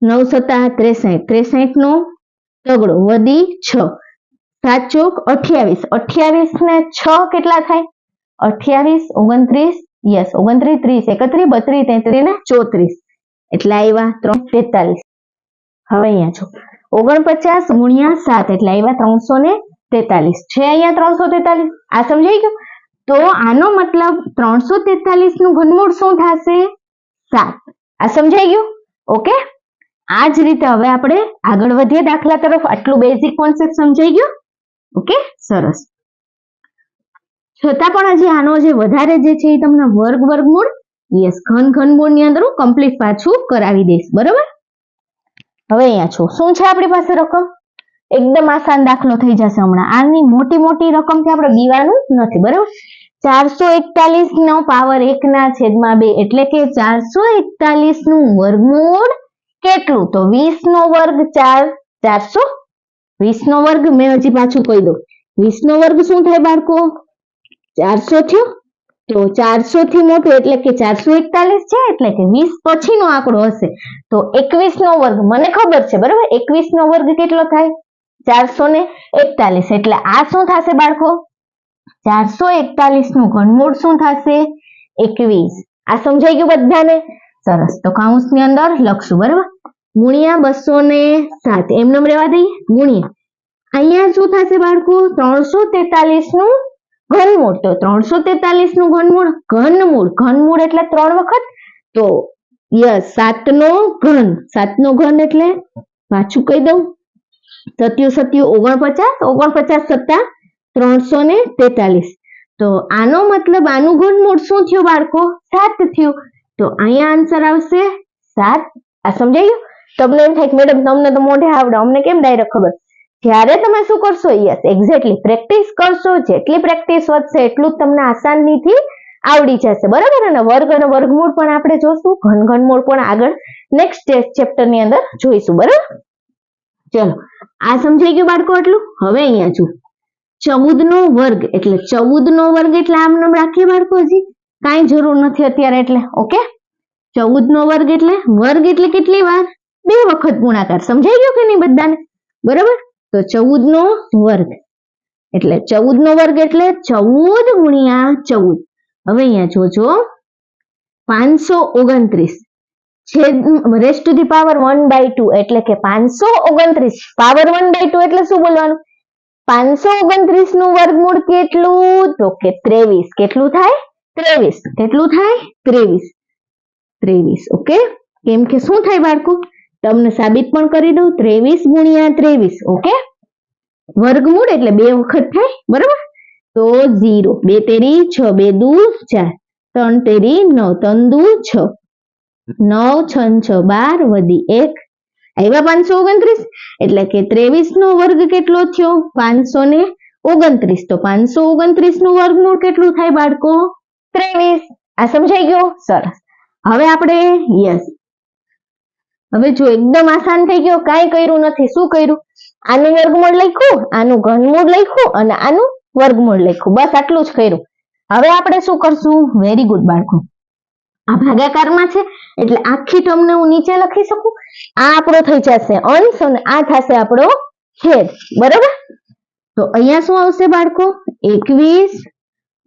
A: 9 7 63 નો તગડો વધી 6 7 ચોક 28. 28 ને 6 કેટલા થાય? 28 29 યસ 29 30 31 32 33 ને 34 એટલે આવ્યા 343. હવે અહીંયા જો 49 ગુણ્યા 7 એટલે આવ્યા 343 છે. અહીંયા 343. આ સમજાઈ ગયું? તો આનો મતલબ 343 નું ઘનમૂળ શું થશે? 7. આ સમજાઈ ગયું? ઓકે, આ જ રીતે હવે આપણે આગળ વધીએ દાખલા તરફ. આટલું બેઝિક કોન્સેપ્ટ સમજાઈ ગયો? ઓકે, સરસ. છતાં પણ હજી આનો જે વધારે જે છે એ તમને વર્ગ, વર્ગમૂળ, યસ, ઘનમૂળ ની અંદર હું કમ્પ્લીટ પાછું કરાવી દઈશ બરોબર. હવે અહીંયા છો શું છે આપણી પાસે રકમ? એકદમ આસાન દાખલો થઈ જશે હમણાં. આની મોટી રકમથી આપણે બીવાનું નથી બરોબર. 441 નો પાવર 1/2 એટલે કે 441 નું વર્ગમૂળ કેટલું? તો 20 નો વર્ગ 400. 20 નો વર્ગ મેં હજી પાછું કહી દઉં. 20 નો વર્ગ શું થાય બાળકો? 400 થયો. તો 400 થી મોટું એટલે કે 441 છે એટલે કે 20 પછીનો આંકડો હશે તો 21 નો વર્ગ મને ખબર છે બરોબર. 21 નો વર્ગ કેટલો થાય? 441 એટલે આ શું થશે બાળકો? 441 નું ઘનમૂળ શું થશે? 21. આ સમજાઈ ગયું બધાને? સરસ. તો કૌંસની અંદર લખશું બરાબર. ગુણ્યા 207 એમનેમ રહેવા દઈએ. ગુણ્યા અહીંયા શું થશે બાળકો? 343 નું ઘનમૂળ. તો 343 નું ઘનમૂળ એટલે 3 વખત. તો યસ 7 નો ઘન. 7 નો ઘન એટલે પાછું કહી દઉં 47 49 7 343. તો આનો મતલબ આનું ઘનમૂળ શું થયું બાળકો? 7 થયું. તો અહીંયા આન્સર આવશે 7. આ સમજાઈ ગયું? તમને એમ થાય કે મેડમ તમને તો મોઢે આવડે, અમને કેમ ડાયરેક્ટ ખબર? જ્યારે તમે શું કરશો? યસ, એક્ઝેક્ટલી પ્રેક્ટિસ કરશો. જેટલી પ્રેક્ટિસ વધશે એટલું જ તમને આસાનીથી આવડી જશે, બરાબર. અને વર્ગ અને વર્ગમૂળ પણ આપણે જોશું, ઘનમૂળ પણ આગળ નેક્સ્ટ ચેપ્ટર ની અંદર જોઈશું, બરાબર. ચલો આ સમજાઈ ગયું બાળકો એટલું. હવે અહીંયા જો 14 નો વર્ગ એટલે 14 નો વર્ગ એટલે આમ નામ રાખીએ બાળકો, હજી કાંઈ જરૂર નથી અત્યારે એટલે. ઓકે, 14 નો વર્ગ એટલે કેટલી વાર? 2 વખત ગુણાકાર. સમજાઈ ગયું કે નહીં બધાને? બરાબર. તો 14 નો વર્ગ એટલે 14 નો વર્ગ એટલે 14 ગુણ્યા 14. હવે અહીંયા જોજો 529 રેઝ ટુ ધી પાવર 1/2 એટલે કે 529 પાવર 1/2 એટલે શું બોલવાનું? 529 નું વર્ગમૂળ કેટલું? તો કે 23. કેટલું થાય? 23. કેટલું થાય? 23. ઓકે, કેમ કે શું થાય બાળકો? તમને સાબિત પણ કરી દઉં. 23 ગુણ્યા 23. ઓકે, વર્ગમૂળ એટલે 2 વખત થાય, બરાબર. તો 0 2 તેરી 6 2 દુ 4 3 તેરી 9 3 દુ 6 9 6 6 12 વધી 1 આવ્યા 529. એટલે કે 23 નો વર્ગ કેટલો થયો? 529. તો 529 નું વર્ગમૂળ કેટલું થાય બાળકો? 23. આ સમજાઈ ગયો? સરસ. હવે આપણે યસ, હવે જો એકદમ આસાન થઈ ગયો, કાંઈ કર્યું નથી. શું કર્યું? આનું વર્ગમૂળ લખ્યું, આનું ઘનમૂળ લખ્યું અને આનું વર્ગમૂળ લખ્યું, બસ આટલું જ કર્યું. હવે આપણે શું કરશું? વેરી ગુડ બાળકો. આ ભાગાકારમાં છે એટલે આખી ટર્મને હું નીચે લખી શકું. આ આપણો થઈ જશે અંશ અને આ થશે આપણો છેદ, બરાબર. તો અહીંયા શું આવશે બાળકો? 21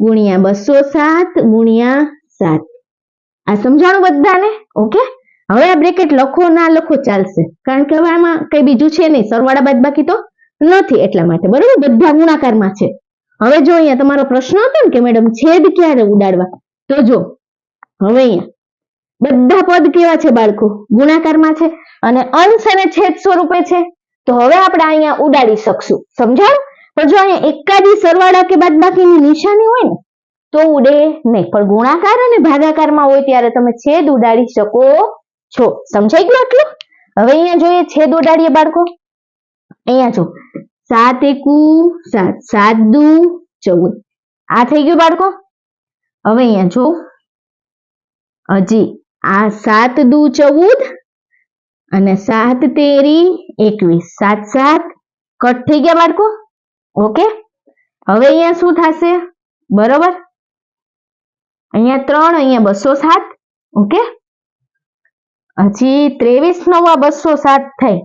A: ગુણ્યા 207 ગુણ્યા 7. આ સમજાણું બધાને? ઓકે, હવે આ બ્રેકેટ લખો ના લખો ચાલશે, કારણ કે હવે આમાં કઈ બીજું છે નહીં, સરવાળા બાદબાકી તો નથી એટલા માટે, બરાબર. બધા ગુણાકારમાં છે. હવે જો અહીંયા તમારો પ્રશ્ન હતો ને કે મેડમ છેદ ક્યારે ઉડાડવા, તો જો હવે અહીંયા બધા પદ કેવા છે બાળકો? ગુણાકારમાં છે અને અંશ અને છેદ સ્વરૂપે છે. તો હવે આપણે અહીંયા ઉડાડી શકશું, સમજાયું? પણ જો અહીંયા એકાદી સરવાળા કે બાદબાકીની નિશાની હોય ને તો ઉડે નહીં, પણ ગુણાકાર અને ભાગાકારમાં હોય ત્યારે તમે છેદ ઉડાડી શકો છો. સમજાઈ ગયું આટલું? હવે અહીંયા જોઈએ છેદ ઉડાડીએ બાળકો. અહીંયા જો 7 એકુ 7 7 દુ 14. આ થઈ ગયું બાળકો. હવે અહીંયા જો હજી આ 7 દુ 14 અને 7 તેરી 21 7 7 કટ થઈ ગયા બાળકો. ઓકે, હવે અહીંયા શું થશે? બરોબર, અહીંયા 3 અહીંયા 207. ઓકે, હજી 23 નવા 207 થાય.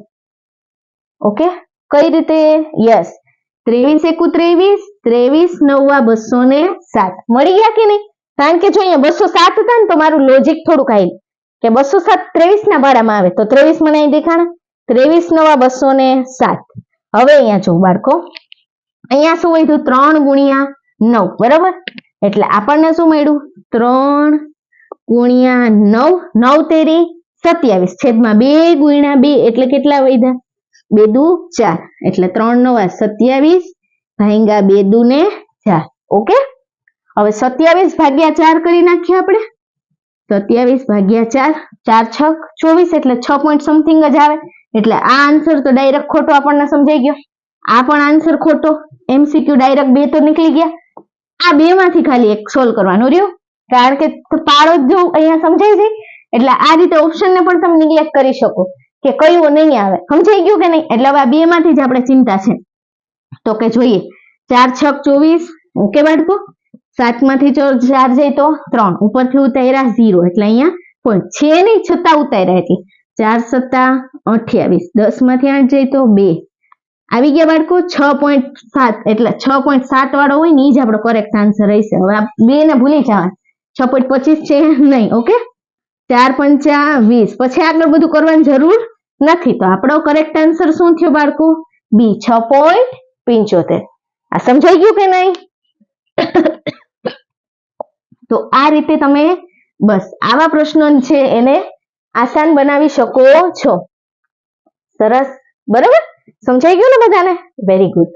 A: ઓકે, કઈ રીતે? યસ, 23 એકુ 23 23 નવા 207 મળી ગયા કે નહીં? કારણ કે જો અહીંયા 207 હતા ને તો મારું લોજિક થોડુંક આવ્યું કે 207 23 ના ભાડામાં આવે તો 23 મને અહીં દેખાણા, 23 નવા 207. હવે અહીંયા જો બાળકો, અહીંયા શું વધ્યું? 3 ગુણ્યા 9, બરાબર. એટલે આપણને શું મળ્યું? 3 ગુણ્યા 9 9 તેરી 27 છેદમાં 2 ગુણ્યા 2 એટલે કેટલા વધ્યા? 2 દુ 4 એટલે 3 નવા 27 ભાગ્યા 2 દુ ને 4. ઓકે, હવે 27 ભાગ્યા 4 કરી નાખીએ આપણે. 27 ભાગ્યા 4 4 6 24 એટલે 6 પોઈન્ટ સમથિંગ જ આવે. એટલે આ આન્સર તો ડાયરેક્ટ ખોટો આપણને સમજાઈ ગયો. આ પણ આન્સર ખોટો. MCQ ડાયરેક્ટ 2 તો નીકળી ગયા. આ 2 માંથી ખાલી એક સોલ્વ કરવાનું રહ્યું, કારણ કે પાડો જો અહીંયા સમજાઈ જાય એટલે આ રીતે ઓપ્શન ને પણ તમે નિગ્લેક્ટ કરી શકો કે કયું નહીં આવે. સમજાઈ ગયું કે નહીં? એટલે હવે આ 2 માંથી જ આપણે ચિંતા છે. તો કે જોઈએ 4 6 24. ઓકે બાળકો, 7 માંથી 4 જાય તો 3 ઉપરથી ઉતાર્યા 0 એટલે અહીંયા પોઈન્ટ છે નહીં છતાં ઉતાર્યા એટલે 4 7 28 10 માંથી 8 જાય તો 2 આવી ગયા બાળકો. 6.7 એટલે 6.7 વાળો હોય ને એ જ આપણો કરેક્ટ આન્સર રહેશે. હવે આ 2 ને ભૂલી જવા, 6.25 છે નહીં. ઓકે, 4 5 20 પછી આગળ બધું કરવાની જરૂર નથી. તો આપણો કરેક્ટ આન્સર શું થયો બાળકો? બી 6.75. આ સમજાઈ ગયું કે નહીં? તો આ રીતે તમે બસ આવા પ્રશ્નો છે એને આસાન બનાવી શકો છો. સરસ, બરાબર. સમજાઈ ગયું ને બધાને? Very good.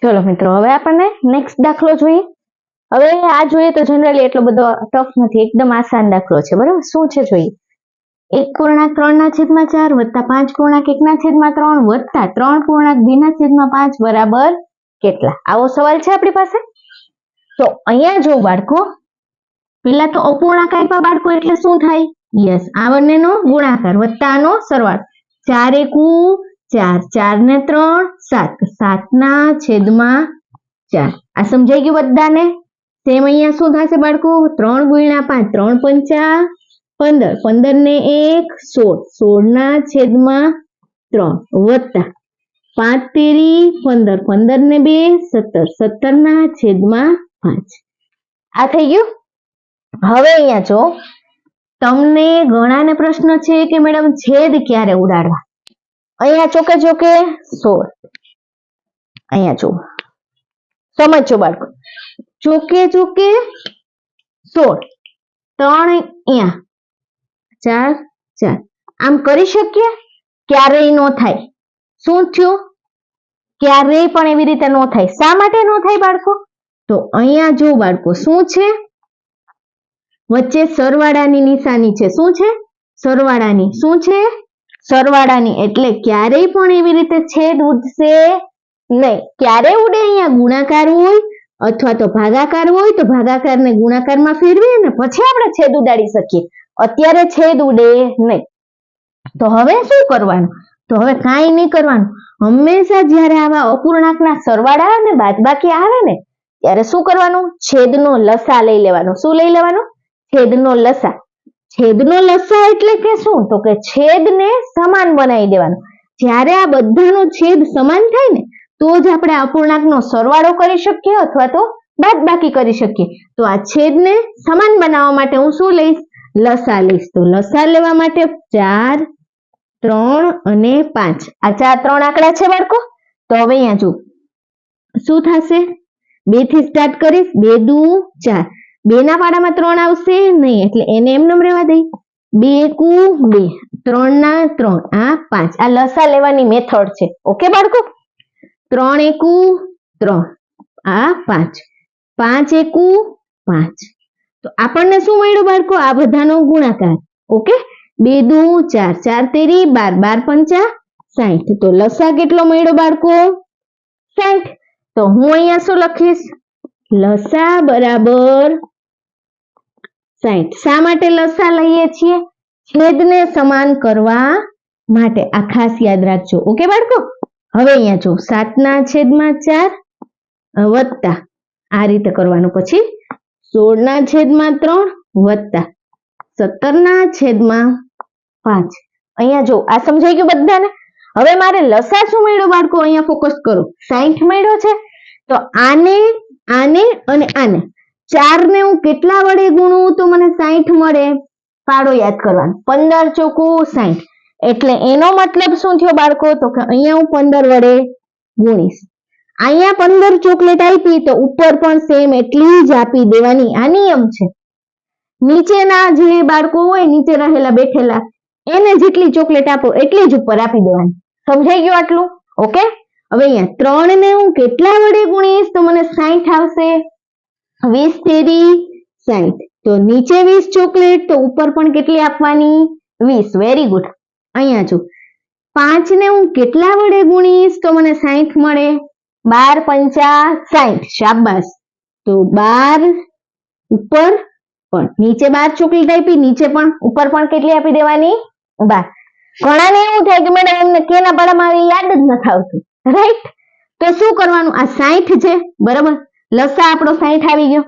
A: ચલો મિત્રો, હવે આપણને નેક્સ્ટ દાખલો જોઈએ. હવે આ જોઈએ તો જનરલી એટલો બધો ટફ નથી, એકદમ આસાન દાખલો છે, બરાબર. શું છે જોઈએ? 1.3/4 વત્તા 5.1/3 વત્તા 3.2/5 બરાબર કેટલા? આવો સવાલ છે આપણી પાસે. તો અહીંયા જો બાળકો, પેલા તો અપૂર્ણાંક આપ્યા બાળકો એટલે શું થાય? યસ, આ બંનેનો ગુણાકાર વત્તા આનો સરવાળો. 4 એકુ 4, 4 ને 3 7, 7 ના છેદમાં 4. આ સમજાઈ ગયું બધાને? સેમ અહીંયા શું થશે બાળકો? 3 ગુણ્યા 5, 3 પંચા 15, 15 ને 1 16, 16 ના છેદમાં 3 વત્તા 5 તેરી 15, 15 ને 2 17, 17 ના છેદમાં 5. આ થઈ ગયું. હવે અહીંયા જો તમને ઘણાને પ્રશ્ન છે કે મેડમ છેદ ક્યારે ઉડાડવા? અહીંયા ચોકે ચોકે 16, અહીંયા જો સમજો બાળકો, ચોકે ચોકે 16, 3 અહીંયા 4 4. આમ કરી શકીએ? ક્યારેય ન થાય. શું થયું? ક્યારેય પણ એવી રીતે ન થાય. શા માટે ન થાય બાળકો? તો અહીંયા જો બાળકો શું છે? વચ્ચે સરવાળાની નિશાની છે. શું છે? સરવાળાની. શું છે? સરવાળાની. એટલે ક્યારેય પણ એવી રીતે છેદ ઉડશે નહીં. ક્યારે ઉડે? અહીંયા ગુણાકાર હોય અથવા તો ભાગાકાર હોય તો ભાગાકારને ગુણાકારમાં ફેરવી અને પછી આપણે છેદ ઉડાડી શકીએ. અત્યારે છેદ ઉડે નહીં. તો હવે શું કરવાનું? તો હવે કાંઈ નહીં કરવાનું. હંમેશા જ્યારે આવા અપૂર્ણાંકના સરવાળા અને બાદબાકી આવે ને ત્યારે શું કરવાનું? છેદનો લસા લઈ લેવાનો. શું લઈ લેવાનું? છેદનો લસા. છેદનો લસા એટલે કે શું? તો કે છેદને સમાન બનાવી દેવાનો. જ્યારે આ બધાનો છેદ સમાન થાય ને તો જ આપણે અપૂર્ણાંકનો સરવાળો કરી શકીએ અથવા તો બાદબાકી કરી શકીએ. તો આ છેદને સમાન બનાવવા માટે હું શું લઈશ? લસા લઈશ. તો લસા લેવા માટે 4 3 અને 5. આ 4 3 આંકડા છે બાળકો. તો હવે અહીંયા જો શું થશે? 2 થી સ્ટાર્ટ કરીશ. 2 દુ 4. 2 ના પાડામાં 3 આવશે નહીં એટલે એને એમનેમ રહેવા દઈ. 2 એકુ 2, 3 ના 3, આ 5. આ લસા લેવાની મેથડ છે. ઓકે બાળકો? 3 એકુ 3, આ 5, 5 એકુ 5. તો આપણને શું મળ્યું બાળકો? આ બધાનો ગુણાકાર. ઓકે? 2 દુ 4, 4 તેરી 12, 12 પંચા 60. તો લસા કેટલો મળ્યો બાળકો? 60. તો હું અહીંયા શું લખીશ? લસા બરાબર 60. શા માટે લસા લઈએ છીએ? છેદને સમાન કરવા માટે. આ ખાસ યાદ રાખજો. ઓકે બાળકો? હવે અહીંયા જો 7 ના છેદમાં 4 વત્તા આ રીતે કરવાનું. પછી 16 ના છેદમાં 3 વત્તા 17 ના છેદમાં 5. અહીંયા જો આ સમજાઈ ગયું બધાને? હવે મારે લસા શું મળ્યો બાળકો? અહીંયા ફોકસ કરો. 60 મળ્યો છે. તો આને આને અને આને 4 ને હું કેટલા વડે ગુણું તો મને 60 મળે? પાડો યાદ કરવાનો. 15 ચોકુ 60. એટલે એનો મતલબ શું થયો બાળકો? તો કે અહીંયા હું 15 વડે ગુણીશ. અહીંયા 15 ચોકલેટ આપી તો ઉપર પણ સેમ એટલી જ આપી દેવાની. આ નિયમ છે. નીચેના જે બાળકો હોય, નીચે રહેલા બેઠેલા, એને જેટલી ચોકલેટ આપો એટલી જ ઉપર આપી દેવાની. સમજાઈ ગયું આટલું? ઓકે? હવે અહીંયા 3 ને હું કેટલા વડે ગુણીશ તો મને 60 આવશે. 20 તેરી 60. તો નીચે 20 ચોકલેટ તો ઉપર પણ કેટલી આપવાની? 20. Very good. અહીંયા જો 5 ને હું કેટલા વડે ગુણીશ તો મને 60 મળે? 12 પંચા 60. શાબાશ. તો 12 ઉપર પણ નીચે 12 ચોકલેટ આપી, નીચે પણ ઉપર પણ કેટલી આપી દેવાની? 12. ઘણાને એવું થાય કે મેડમ એમને કેના પાડામાં આવી યાદ જ નથી આવતું. રાઈટ? તો શું કરવાનું? આ 60 છે બરાબર. લસા આપણો 60 આવી ગયો.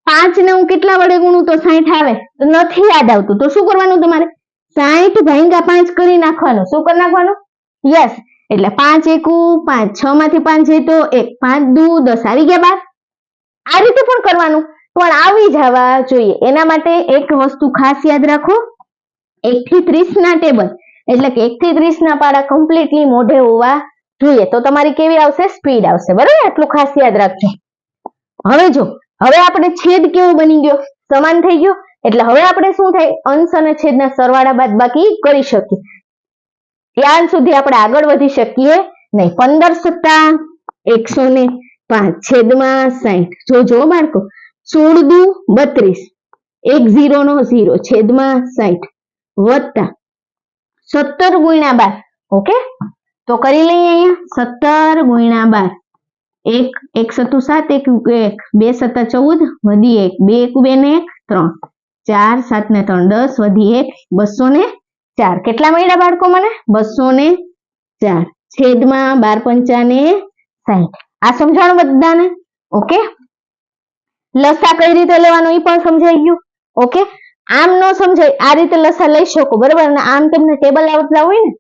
A: 5 ને હું કેટલા વડે ગુણું તો 60 આવે? તો નથી યાદ આવતું. તો શું કરવાનું તમારે? 60 ભાગ્યા 5 કરી નાખવાનું. શું કરી નાખવાનું? યસ. એટલે 5 એકુ 5, 6 માંથી 5 જાય તો 1, 5 દુ 10 આવી ગયા 12. આ રીતે પણ કરવાનું, પણ આવી જવા જોઈએ. એના માટે એક વસ્તુ ખાસ યાદ રાખો. 1 થી 30 ના ટેબલ એટલે કે 1 થી 30 ના પાડા કમ્પ્લીટલી મોઢે હોવા જોઈએ. તો તમારી કેવી આવશે? સ્પીડ આવશે. બરાબર? આટલું ખાસ યાદ રાખજો. હવે જો હવે આપણે છેદ કેવો બની ગયો? સમાન થઈ ગયો. એટલે હવે આપણે શું થાય? અંશ અને છેદના સરવાળા બાદબાકી કરી શકીએ. ત્યાં સુધી આપણે આગળ વધી શકીએ નહીં. 15 સત્તા 105 છેદમાં 60. જોજો બાળકો, 16 દુ 32, 1 0 નો 0 છેદમાં 60 વત્તા 17 ગુણ્યા 12. ઓકે? તો કરી લઈએ અહીંયા 17 ગુણ્યા 12 1 1 સત્તુ 7 1 1 2 સત્તા 14 વધી 1 2 1 2 ને 1 3 4 7 ને 3 10 વધી 1 204 કેટલા મળ્યા બાળકો મને 204 છેદમાં 12 પંચા ને 60 આ સમજાણું બધાને ઓકે લસા કઈ રીતે લેવાનો એ પણ સમજાઈ ગયું ઓકે આમ ન સમજાય આ રીતે લસા લઈ શકો બરાબર અને આમ તમને ટેબલ આવડતા હોય ને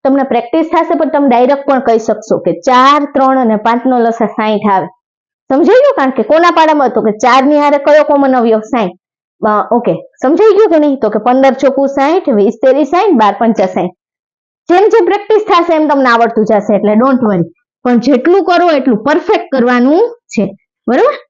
A: તમને પ્રેક્ટિસ થશે પણ તમે ડાયરેક્ટ પણ કહી શકશો કે 4 3 અને 5 નો લસા 60 આવે સમજાઈ ગયું કારણ કે કોના પાડામાં હતો કે 4 ની હારે કયો કોમન અવયવ 60 ઓકે સમજાઈ ગયું કે નહીં તો કે 15 ચોકુ 60 20 તેરી 60 12 પંચા 60 જેમ જેમ પ્રેક્ટિસ થશે એમ તમને આવડતું જશે એટલે ડોન્ટ વરી પણ જેટલું કરો એટલું પરફેક્ટ કરવાનું છે બરાબર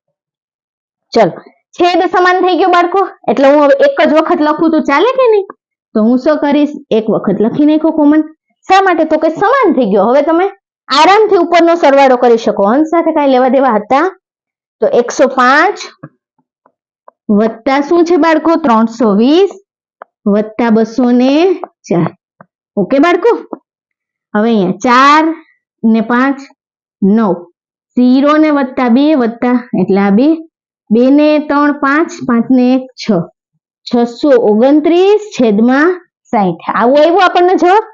A: ચલો છેદ સમાન થઈ ગયો બાળકો એટલે હું હવે એક જ વખત લખું તો ચાલે કે નહીં તો હું શું કરીશ એક વખત લખી નાખો કોમન શા માટે તો કે સમાન થઈ ગયો હવે તમે આરામથી ઉપરનો સરવાળો કરી શકો અંશ સાથે કાંઈ લેવા દેવા હતા તો 105 વત્તા શું છે બાળકો 320 વત્તા 204 ઓકે બાળકો હવે અહીંયા 4 ને 5 9 0 ને વત્તા 2 વત્તા એટલે આ 2 2 ને 3 5 5 ને 1 6 629 છેદમાં 60 આવું આવ્યું આપણને જવાબ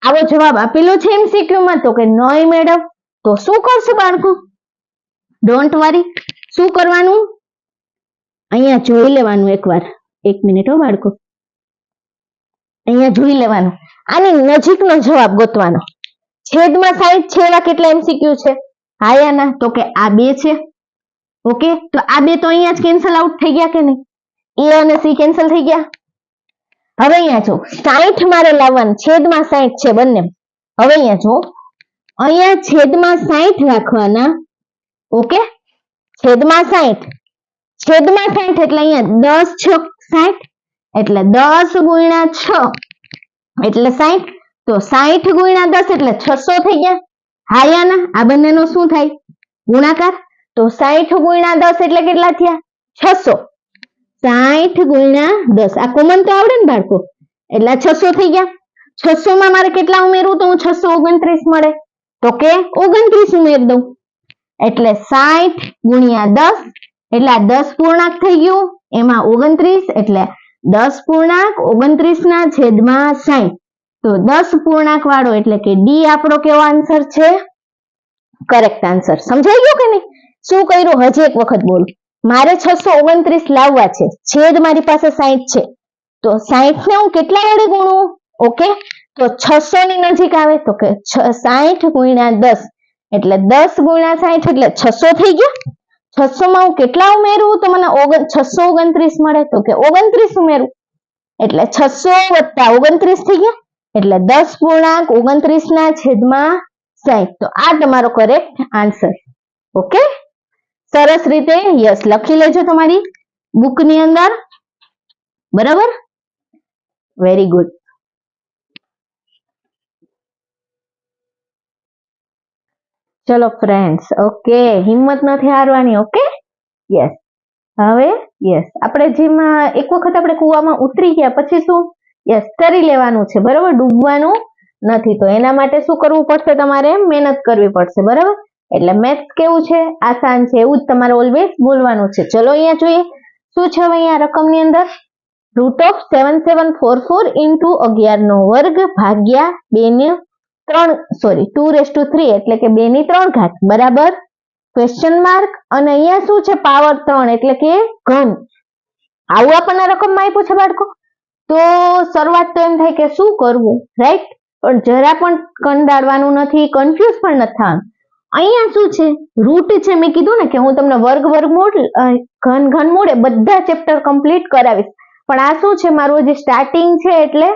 A: આવો જવાબ આપેલો છે MCQ માં તો કે નહીં મેડમ તો શું કરશું બાળકો ડોન્ટ વરી શું કરવાનું અહીંયા જોઈ લેવાનું એકવાર 1 મિનિટ હો બાળકો અહીંયા જોઈ લેવાનું આની નજીકનો જવાબ ગોતવાનો છેદમાં 60 છે એવા કેટલા MCQ છે હા યા ના તો કે આ 2 છે ઓકે તો આ 2 તો અહીંયા જ કેન્સલ આઉટ થઈ ગયા કે નહીં A અને C કેન્સલ થઈ ગયા હવે અહીંયા જો 60 મારે લાવવાનું છેદમાં 60 છે બંને હવે અહીંયા જો અહીંયા છેદમાં 60 રાખવાના ઓકે છેદમાં 60 એટલે અહીંયા 10 6 60 એટલે 10 ગુણ્યા 6 એટલે 60 તો 60 ગુણ્યા 10 એટલે 600 થઈ ગયા હા યા ના આ બંનેનો શું થાય ગુણાકાર તો 60 ગુણ્યા 10 એટલે કેટલા થયા 600 60 ગુણ્યા 10 આ કોમન તો આવડે ને બાળકો એટલે 600 થઈ ગયા 600 માં મારે કેટલા ઉમેરવું તો હું 629 મળે તો કે 29 ઉમેરી દઉં એટલે 60 ગુણ્યા 10 એટલે આ 10 પૂર્ણાંક થઈ ગયું એમાં 29 એટલે 10 પૂર્ણાંક 29 ના છેદમાં 60 તો 10 પૂર્ણાંક વાળો એટલે કે ડી આપણો કેવો આન્સર છે કરેક્ટ આન્સર સમજાઈ ગયું કે નહીં શું કર્યું હજી એક વખત બોલું મારે 629 લાવવા છે છેદ મારી પાસે 60 છે તો 60 ને હું કેટલા વડે ગુણું ઓકે તો 600 ની નજીક આવે તો કે 60 ગુણ્યા 10 એટલે 10 ગુણ્યા 60 એટલે 600 થઈ ગયા 600 માં હું કેટલા ઉમેરું તો મને 629 મળે તો કે 29 ઉમેરું એટલે 600 વત્તા 29 થઈ ગયા એટલે 10 પૂર્ણાંક 29 ના છેદમાં 60 તો આ તમારો કરેક્ટ આન્સર ઓકે સરસ રીતે યસ લખી લેજો તમારી બુક ની અંદર બરાબર વેરી ગુડ ચલો ફ્રેન્ડ્સ ઓકે હિંમત નથી હારવાની ઓકે યસ હવે યસ આપણે જેમાં એક વખત આપણે કૂવામાં ઉતરી ગયા પછી શું યસ તરી લેવાનું છે બરાબર ડૂબવાનું નથી તો એના માટે શું કરવું પડશે તમારે મહેનત કરવી પડશે બરાબર એટલે મેથ્સ કેવું છે આસાન છે એવું જ તમારે ઓલવેઝ બોલવાનું છે ચલો અહીંયા જોઈએ શું છે હવે અહીંયા રકમની અંદર √7744 ઇન્ટુ 11 નો વર્ગ ભાગ્યા 2 એટલે કે 2 ની 3 ઘાત બરાબર ક્વેશ્ચન માર્ક અને અહીંયા શું છે પાવર 3 એટલે કે ઘન આવું આપણને રકમમાં આપ્યું છે બાળકો તો શરૂઆત તો એમ થાય કે શું કરવું રાઈટ પણ જરા પણ કંટાળવાનું નથી કન્ફ્યુઝ પણ નથી થવાનું અહીંયા શું છે રૂટ છે મેં કીધું ને કે હું તમને વર્ગમૂળ ઘનમૂળ એ બધા ચેપ્ટર કમ્પ્લીટ કરાવીશ પણ આ શું છે મારું હજી સ્ટાર્ટિંગ છે એટલે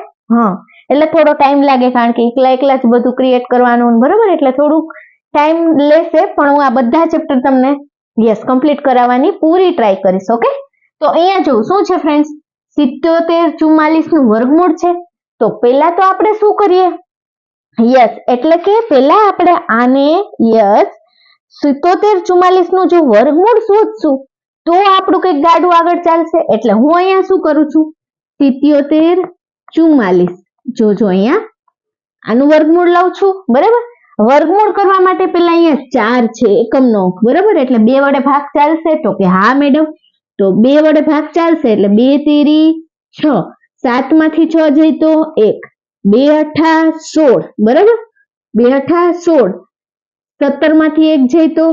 A: એટલે થોડો ટાઈમ લાગે કારણ કે એકલા જ બધું ક્રિએટ કરવાનું બરાબર એટલે થોડુંક ટાઈમ લેશે પણ હું આ બધા ચેપ્ટર તમને યસ કમ્પ્લીટ કરાવવાની પૂરી ટ્રાય કરીશ ઓકે તો અહીંયા જો શું છે ફ્રેન્ડ્સ 77 44 નું વર્ગમૂળ છે તો પહેલા તો આપણે શું કરીએ યસ એટલે કે પહેલા આપણે આને યસ 77 44 નું જો વર્ગમૂળ શોધશું તો આપણું કઈક ગાડું આગળ ચાલશે એટલે હું અહીંયા શું કરું છું 77 44 જોજો અહીંયા આનું વર્ગમૂળ લઉં છું બરાબર વર્ગમૂળ કરવા માટે પેલા અહીંયા 4 છે એકમનો અંક, બરાબર? એટલે 2 વડે ભાગ ચાલશે? તો કે હા મેડમ. તો 2 વડે ભાગ ચાલશે એટલે 2 તેરી 6, 7 માંથી 6 જાય તો 1, 2 અઠા 16, બરાબર? 2 અઠા 16, 17 માંથી 1 જાય તો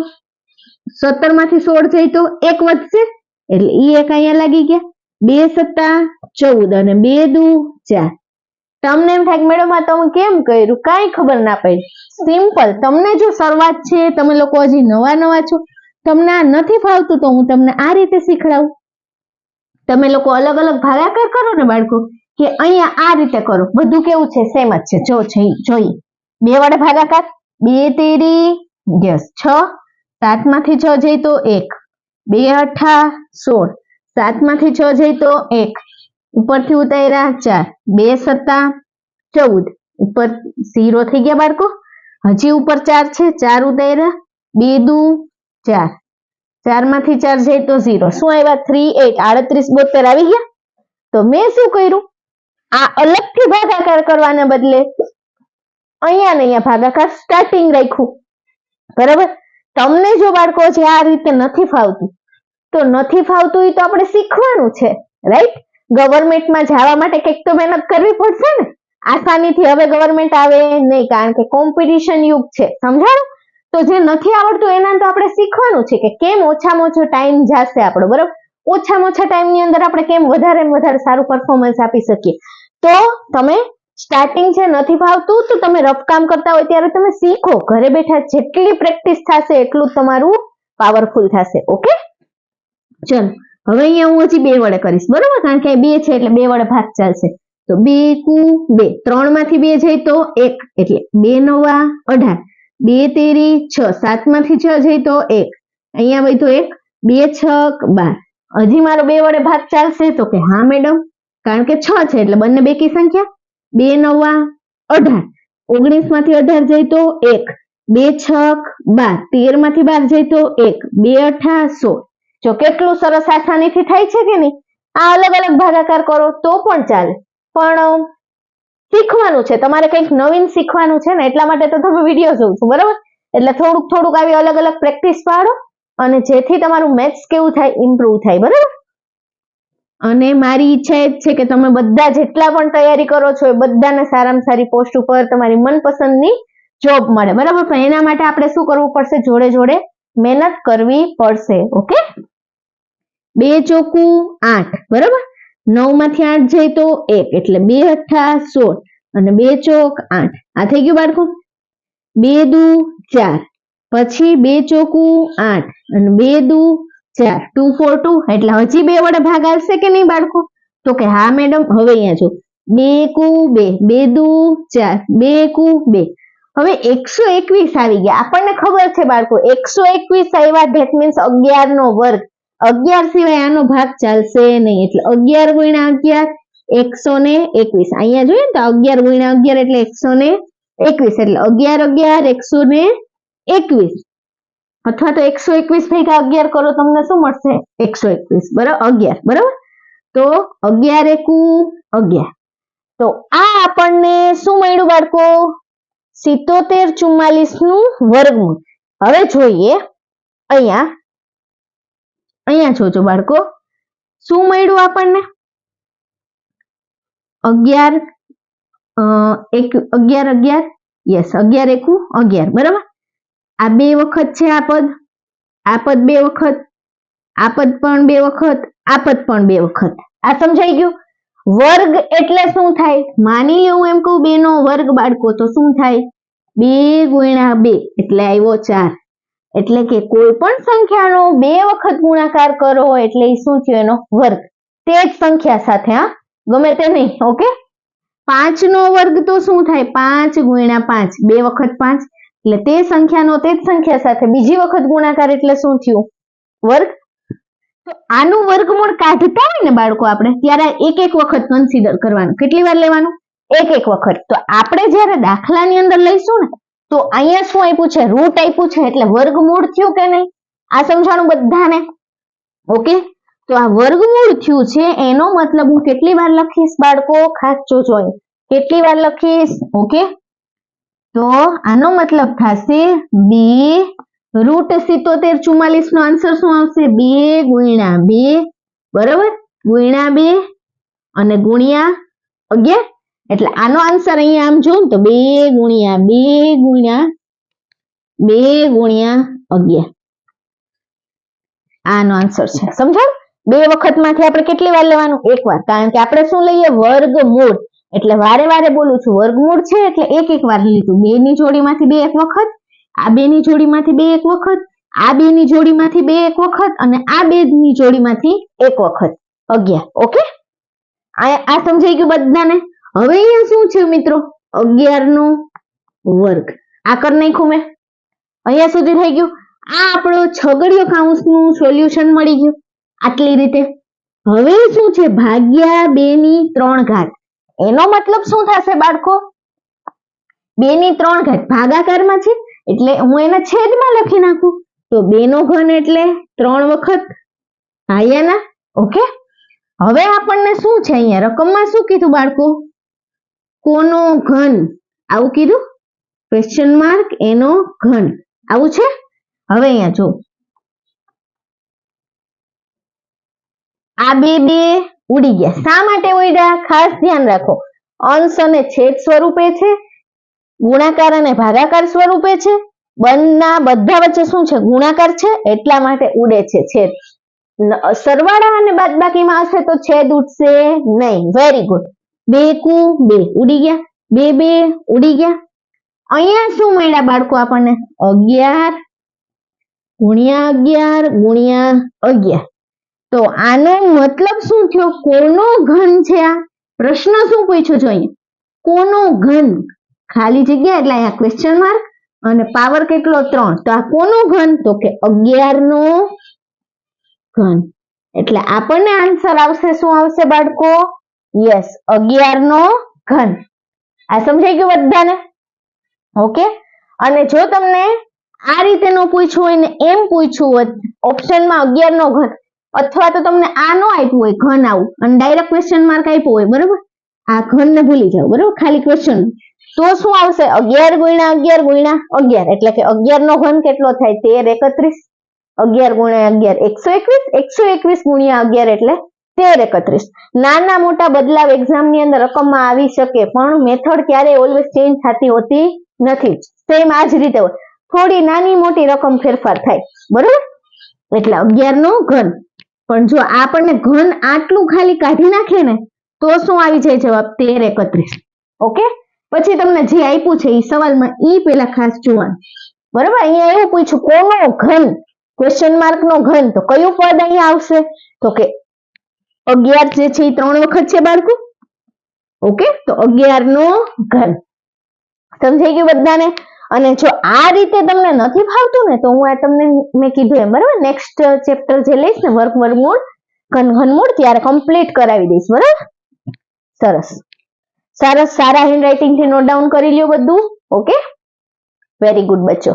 A: 17 માંથી 16 જાય તો 1 વધશે એટલે ઈ એક અહીંયા લાગી ગયા. 2 સત્તા 14 અને 2 દુ 4. તમને એમ થાય કે મેડમ આ તમે કેમ કર્યું? કાંઈ ખબર ના પડી. સિમ્પલ. તમને જો શરૂઆત છે, તમે લોકો હજી નવા છો, તમને આ નથી ફાવતું તો હું તમને આ રીતે શીખડાવું. તમે લોકો અલગ અલગ ભાગાકાર કરો ને બાળકો, કે અહીંયા આ રીતે કરો. બધું કેવું છે? સેમ જ છે. જો છે જોઈએ. 2 વડે ભાગાકાર, 2 તેરી 6, 7 માંથી 6 જાય તો 1, 2 અઠા 16, 7 માંથી 6 જાય તો 1, ઉપરથી ઉતાર્યા 4, 2 સત્તા 14, ઉપર 0 થઈ ગયા બાળકો. હજી ઉપર 4 છે, 4 ઉતાર્યા, 2 દુ 4, 4 માંથી 4 જાય તો 0. શું આવ્યા? 3, 8, 38, 72 આવી ગયા. તો મેં શું કર્યું? આ અલગથી ભાગાકાર કરવાને બદલે અહીંયા ને અહીંયા ભાગાકાર સ્ટાર્ટિંગ રાખ્યું, બરાબર? તમને જો બાળકો છે આ રીતે નથી ફાવતું તો નથી ફાવતું, એ તો આપણે શીખવાનું છે, રાઈટ? ગવર્મેન્ટમાં જવા માટે કંઈક તો મહેનત કરવી પડશે ને. આસાનીથી હવે ગવર્મેન્ટ આવે નહીં, કારણ કે કોમ્પિટિશન યુગ છે, સમજાણું? તો જે નથી આવડતું એના તો આપણે શીખવાનું છે કે કેમ ઓછામાં ઓછો ટાઈમ જશે આપણો, બરાબર? ઓછામાં ઓછા ટાઈમની અંદર આપણે કેમ વધારે ને વધારે સારું પરફોર્મન્સ આપી શકીએ. તો તમે સ્ટાર્ટિંગ છે નથી ફાવતું તો તમે રફ કામ કરતા હોય ત્યારે તમે શીખો. ઘરે બેઠા જેટલી પ્રેક્ટિસ થશે એટલું તમારું પાવરફુલ થશે. ઓકે, ચલો હવે અહીંયા હું હજી 2 વડે કરીશ, બરાબર? કારણ કે 2 છે એટલે 2 વડે ભાગ ચાલશે. તો 2 કુ 2, 3 માંથી 2 જાય તો 1 એટલે 2 નવા 18, 2 તેરી 6, 7 માંથી 6 જાય તો 1, અહીંયા વધ્યો 1, 2 છક 12. હજી મારો 2 વડે ભાગ ચાલશે? તો કે હા મેડમ, કારણ કે 6 છે એટલે બંને બેકી સંખ્યા. 2 નવા 18, 19 માંથી 18 જાય તો 1, 2 છક 12, 13 માંથી 12 જાય તો 1, 2 અઠા 16. જો કેટલું સરસ આસાનીથી થાય છે કે નહીં? આ અલગ અલગ ભાગાકાર કરો તો પણ ચાલે, પણ શીખવાનું છે તમારે, કંઈક નવીન શીખવાનું છે ને, એટલા માટે તો તમે વિડીયો જોઉં છું, બરાબર? એટલે થોડુંક થોડુંક આવી અલગ અલગ પ્રેક્ટિસ પાડો અને જેથી તમારું મેથ્સ કેવું થાય? ઇમ્પ્રુવ થાય, બરાબર? અને મારી ઈચ્છા એ જ છે કે તમે બધા જેટલા પણ તૈયારી કરો છો એ બધાને સારામાં સારી પોસ્ટ ઉપર તમારી મનપસંદની જોબ મળે, બરાબર? પણ એના માટે આપણે શું કરવું પડશે? જોડે જોડે મહેનત કરવી પડશે. ઓકે, 2 ચોકુ 8, બરાબર? 9 માંથી 8 જાય તો 1 એટલે 2 અઠા 16 અને 2 ચોક 8. આ થઈ ગયું બાળકો. 2 દુ 4, પછી 2 ચોકુ 8 અને 2 દુ 4, 2 4 2 એટલે હજી 2 વડે ભાગ આવશે કે નહીં બાળકો? તો કે હા મેડમ. હવે અહીંયા જો 2 કુ 2, 2 દુ 4, 2 કુ 2. હવે 121 આવી ગયા. આપણને ખબર છે બાળકો 121 આવ્યા, ધેટ મીન્સ 11 નો વર્ગ. 11 સિવાય આનો ભાગ ચાલશે નહીં એટલે 11 ગુણ્યા 11 121. અહીંયા જોઈએ ને તો 11 ગુણ્યા 11 એટલે 121 એટલે 11 11 121 અથવા તો 121 ભેગા 11 કરો તમને શું મળશે? 121, બરાબર? 11, બરાબર? તો 11 એકુ 11. તો આ આપણને શું મળ્યું બાળકો? 77 44 નું વર્ગમૂળ. હવે જોઈએ અહીંયા જોજો બાળકો શું મળ્યું આપણને? 11 11 યસ 11 એકુ 11, બરાબર? આ 2 વખત છે આ પદ 2 વખત, આ પદ પણ 2 વખત, આ પદ પણ 2 વખત. આ સમજાઈ ગયું? વર્ગ એટલે શું થાય? માની લો હું એમ કહું 2 નો વર્ગ બાળકો, તો શું થાય? 2 ગુણ્યા 2 એટલે આવ્યો 4. એટલે કે કોઈ પણ સંખ્યાનો 2 વખત ગુણાકાર કરો એટલે એ શું થયો? એનો વર્ગ. તે જ સંખ્યા સાથે, હા, ગમે તે નહીં. ઓકે, 5 નો વર્ગ તો શું થાય? 5 ગુણ્યા 5, 2 વખત 5 એટલે તે સંખ્યાનો તે જ સંખ્યા સાથે બીજી વખત ગુણાકાર એટલે શું થયું? વર્ગ. તો આનું વર્ગમૂળ કાઢતા હોય ને બાળકો આપણે, ત્યારે એક એક વખત કન્સિડર કરવાનું. કેટલી વાર લેવાનું? એક એક વખત. તો આપણે જ્યારે દાખલાની અંદર લઈશું ને તો અહીંયા શું આપ્યું છે? રૂટ આપ્યું છે એટલે વર્ગમૂળ થયું કે નહીં? આ સમજાણું બધાને? ઓકે, તો આ વર્ગમૂળ થયું છે એનો મતલબ હું કેટલી વાર લખીશ બાળકો? ખાસ જોજો અહીં કેટલી વાર લખીશ. ઓકે, તો આનો મતલબ થશે 2√77 નો આન્સર શું આવશે? 2 ગુણ્યા 2 બરાબર, ગુણ્યા 2 અને ગુણ્યા 11. એટલે આનો આન્સર અહીંયા આમ જોઉં તો 2 ગુણ્યા 2 ગુણ્યા 2 ગુણ્યા 11 આનો આન્સર છે. સમજાવ? બે વખતમાંથી આપણે કેટલી વાર લેવાનું? એક વાર, કારણ કે આપણે શું લઈએ? વર્ગમૂળ. એટલે વારે વારે બોલું છું, વર્ગમૂળ છે એટલે એક એક વાર લીધું. 2 ની જોડીમાંથી 2 એક વખત, આ 2 ની જોડીમાંથી 2 એક વખત, આ 2 ની જોડીમાંથી 2 એક વખત અને આ 2 ની જોડીમાંથી એક વખત 11. ઓકે, આ સમજાઈ ગયું બધાને? હવે અહીંયા શું છે મિત્રો? 11 નો વર્ગ. આ કરી નાખ્યું મેં, અહીંયા સુધી થઈ ગયું. આ આપણો છગડીયો કૌંસનું સોલ્યુશન મળી ગયું આટલી રીતે. હવે શું છે? ભાગ્યા 2 ની 3 ઘાત. એનો મતલબ શું થશે બાળકો? 2 ની 3 ઘાત ભાગાકારમાં છે એટલે હું એને છેદમાં લખી નાખું. તો 2 નો ઘન એટલે 3 વખત આયાના. ઓકે, હવે આપણને શું છે અહીંયા રકમમાં શું કીધું બાળકો? કોનો ઘન આવું કીધું? ક્વેશ્ચન માર્ક એનો ઘન આવું છે. હવે અહીંયા જો આ બે ઉડી ગયા. શા માટે ઉડ્યા? ખાસ ધ્યાન રાખો, અંશ અને છેદ સ્વરૂપે છે, ગુણાકાર અને ભાગાકાર સ્વરૂપે છે. બધા વચ્ચે શું છે? ગુણાકાર છે, એટલા માટે ઉડે છે છેદ. સરવાળા અને બાદબાકીમાં હશે તો છેદ ઉડશે નહીં. Very good. 2 કુ 2 ઉડી ગયા, 2 ઉડી ગયા. અહીંયા શું મળ્યા બાળકો આપણને? 11 ગુણ્યા 11 ગુણ્યા 11. તો આનો મતલબ શું થયો? કોનો ઘન છે આ? પ્રશ્ન શું પૂછ્યો છે અહીંયા? કોનો ઘન? ખાલી જગ્યા એટલે અહીંયા ક્વેશ્ચન માર્ક અને પાવર કેટલો? 3. તો આ કોનો ઘન? તો કે 11 નો ઘન. એટલે આપણને આન્સર આવશે શું આવશે બાળકો? યસ, 11 નો ઘન. આ સમજાઈ ગયું બધાને? ઓકે, અને જો તમને આ રીતે નો પૂછ્યું હોય ને એમ પૂછ્યું હોય ઓપ્શનમાં 11 નો ઘન, અથવા તો તમને આ નો આપ્યું હોય ઘન આવું અને ડાયરેક્ટ ક્વેશ્ચન માર્ક આપ્યો હોય, બરોબર, આ ઘન ને ભૂલી જાઓ, બરોબર, ખાલી ક્વેશ્ચન, તો શું આવશે? 11 ગુણ્યા 11 ગુણ્યા 11 એટલે કે 11 નો ઘન કેટલો થાય? 13 31. 11 ગુણ્યા 11 121. 121 ગુણ્યા 11 એટલે 13 31. નાના મોટા બદલાવ એક્ઝામ ની અંદર રકમમાં આવી શકે પણ મેથડ ક્યારે ઓલવેઝ ચેન્જ થતી હોતી નથી. સેમ આ જ રીતે હોય, થોડી નાની મોટી રકમ ફેરફાર થાય, બરોબર. એટલે 11 નો ઘન. પણ જો આપણને ઘન આટલું ખાલી કાઢી નાખે ને તો શું આવી જાય જવાબ? 13 31. ઓકે, પછી તમને જે આપ્યું છે એ સવાલમાં ઈ પેલા ખાસ જોવાનું, બરોબર. અહીંયા એવું પૂછ્યું કોનો ઘન? ક્વેશ્ચન માર્ક નો ઘન. તો કયું પદ અહીંયા આવશે? તો કે 11 જે છે એ 3 વખત છે બાળકો. ઓકે, તો 11 નો ઘન. સમજાઈ ગયું બધાને? અને જો આ રીતે તમને નથી ફાવતું ને તો હું આ તમને મેં કીધું એમ, બરાબર, નેક્સ્ટ ચેપ્ટર જે લઈશ ને વર્ગમૂળ ઘનમૂળ ત્યારે કમ્પ્લીટ કરાવી દઈશ, બરાબર. સરસ સરસ, સારા હેન્ડરાઇટિંગ થી નોટ ડાઉન કરી લ્યો બધું. ઓકે, વેરી ગુડ બચ્ચો.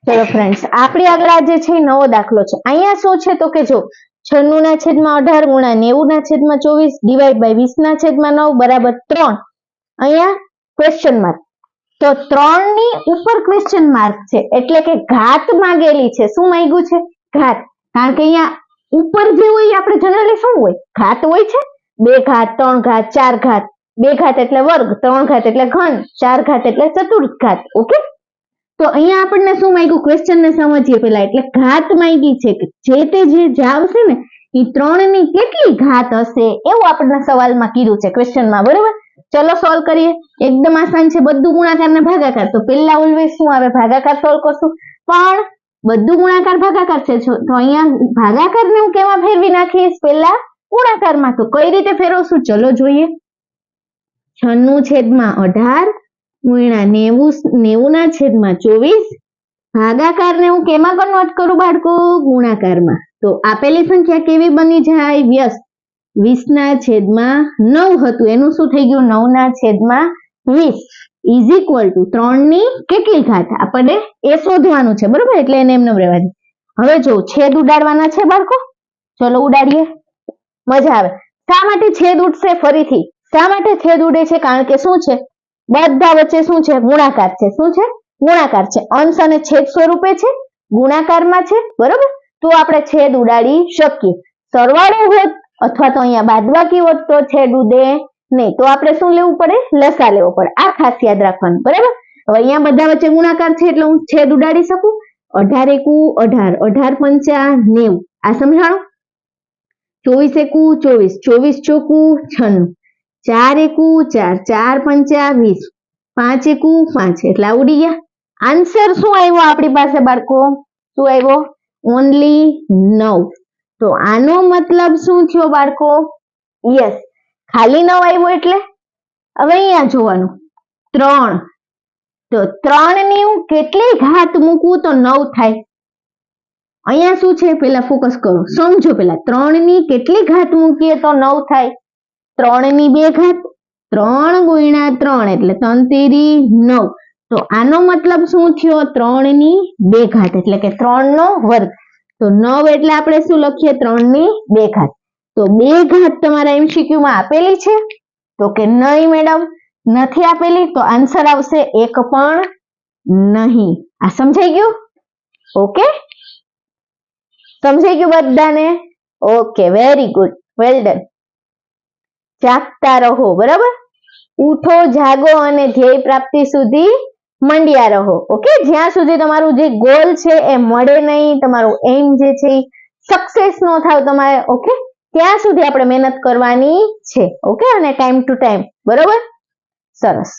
A: ચલો ફ્રેન્ડ્સ, આપણી આગળ આજે છે નવો દાખલો છે. અહીંયા શું છે તો કે જો 96/18 ગુણ્યા 90/24 ડિવાઈડ બાય 20/9 બરાબર 3. અહીંયા ક્વેશ્ચન માર્ક. તો 3 ની ઉપર ક્વેશ્ચન માર્ક છે એટલે કે ઘાત માંગેલી છે. શું માંગ્યું છે? ઘાત. કારણ કે અહીંયા ઉપર જે હોય આપણે જનરલી શું હોય? ઘાત હોય છે. 2 ઘાત 3 ઘાત 4 ઘાત. 2 ઘાત એટલે વર્ગ, 3 ઘાત એટલે ઘન, 4 ઘાત એટલે ચતુર્થ ઘાત. ઓકે, તો અહીંયા આપણને શું માંગ્યું? ક્વેશ્ચન ને સમજીએ પેલા. એટલે ઘાત માંગી છે કે જે તે જે જવાબ છે ને એ 3 ની કેટલી ઘાત હશે એવું આપણને સવાલમાં કીધું છે, ક્વેશ્ચનમાં, બરોબર. ચલો સોલ્વ કરીએ. એકદમ આસાન છે, બધું ગુણાકાર ને ભાગાકાર. તો પેલા ઓલવેઝ શું આવે? ભાગાકાર સોલ્વ કરશું. પણ બધું ગુણાકાર ભાગાકાર છે તો અહીંયા ભાગાકાર ને હું કેમાં ફેરવી નાખીશ? પેલા ગુણાકારમાં. તો કઈ રીતે ફેરવશું? ચલો જોઈએ. 96/18 ગુણ્યા 90/24 ભાગાકાર ને હું કેમાં કન્વર્ટ કરું બાળકો? ગુણાકારમાં. તો આપેલી સંખ્યા કેવી બની જાય? વ્યસ્ત. 20/9 હતું એનું શું થઈ ગયું? 9/20 ઇઝ ઇક્વલ ટુ 3 ની કેટલી ઘાત? આપણે એ શોધવાનું છે, બરોબર, એટલે એને એમને રહેવા દે. હવે જો છેદ ઉડાડવાના છે બાળકો, ચલો ઉડાડીએ, મજા આવે. શા માટે છેદ ઉડશે? ફરીથી શા માટે છેદ ઉડે છે? કારણ કે શું છે, બધા વચ્ચે શું છે, ગુણાકાર છે. શું છે? ગુણાકાર છે. અંશ અને છેદ સ્વરૂપે છે, ગુણાકારમાં છે, બરોબર. તો આપણે છેદ ઉડાડી શકીએ. સરવાળો હોત અથવા તો અહીંયા બાદબાકી હોત તો છેદ ઉડે નહીં. તો આપણે શું લેવું પડે? લસા લેવો પડે. આ ખાસ યાદ રાખવાનું, બરાબર. હવે અહીંયા બધા વચ્ચે ગુણાકાર છે એટલે હું છેદ ઉડાડી શકું. 18 એકુ 18, 18 પંચા 90. આ સમજાણું? 24 એકુ 24, 24 ચોકુ 96, 4 એકુ 4, 4 પંચા 20, 5 એકુ 5. એટલે આ ઉડી ગયા. આન્સર શું આવ્યો આપણી પાસે બાળકો? શું આવ્યો? ઓનલી 9. તો આનો મતલબ શું થયો બાળકો? યસ, ખાલી 9 આવ્યો એટલે હવે અહીંયા જોવાનું 3. તો 3 ની હું કેટલી ઘાત મૂકું તો 9 થાય? અહીંયા શું છે, પેલા ફોકસ કરો, સમજો પેલા. 3 ની કેટલી ઘાત મૂકીએ તો 9 થાય? 3 ની 2 ઘાત. 3 ગુણ્યા 3 એટલે 3 તેરી 9. તો આનો મતલબ શું થયો? 3 ની 2 ઘાત એટલે કે 3 નો વર્ગ. તો 9 એટલે આપણે શું લખીએ? 3 ની 2 ઘાત. તો 2 ઘાત તમારા MCQ માં આપેલી છે? તો કે નહીં મેડમ, નથી આપેલી. તો આન્સર આવશે 1 પણ નહીં. આ સમજાઈ ગયું? ઓકે, સમજાઈ ગયું બધાને? Okay, very good, well done. જાગતા રહો, બરાબર. ઉઠો, જાગો અને ધ્યેય પ્રાપ્તિ સુધી મંડ્યા રહો. ઓકે, જ્યાં સુધી તમારું જે ગોલ છે એ મળે નહીં, તમારું એમ જે છે સક્સેસ નો થાવ તમારે, ઓકે, ત્યાં સુધી આપણે મહેનત કરવાની છે. ઓકે, અને ટાઈમ ટુ ટાઈમ, બરોબર. સરસ.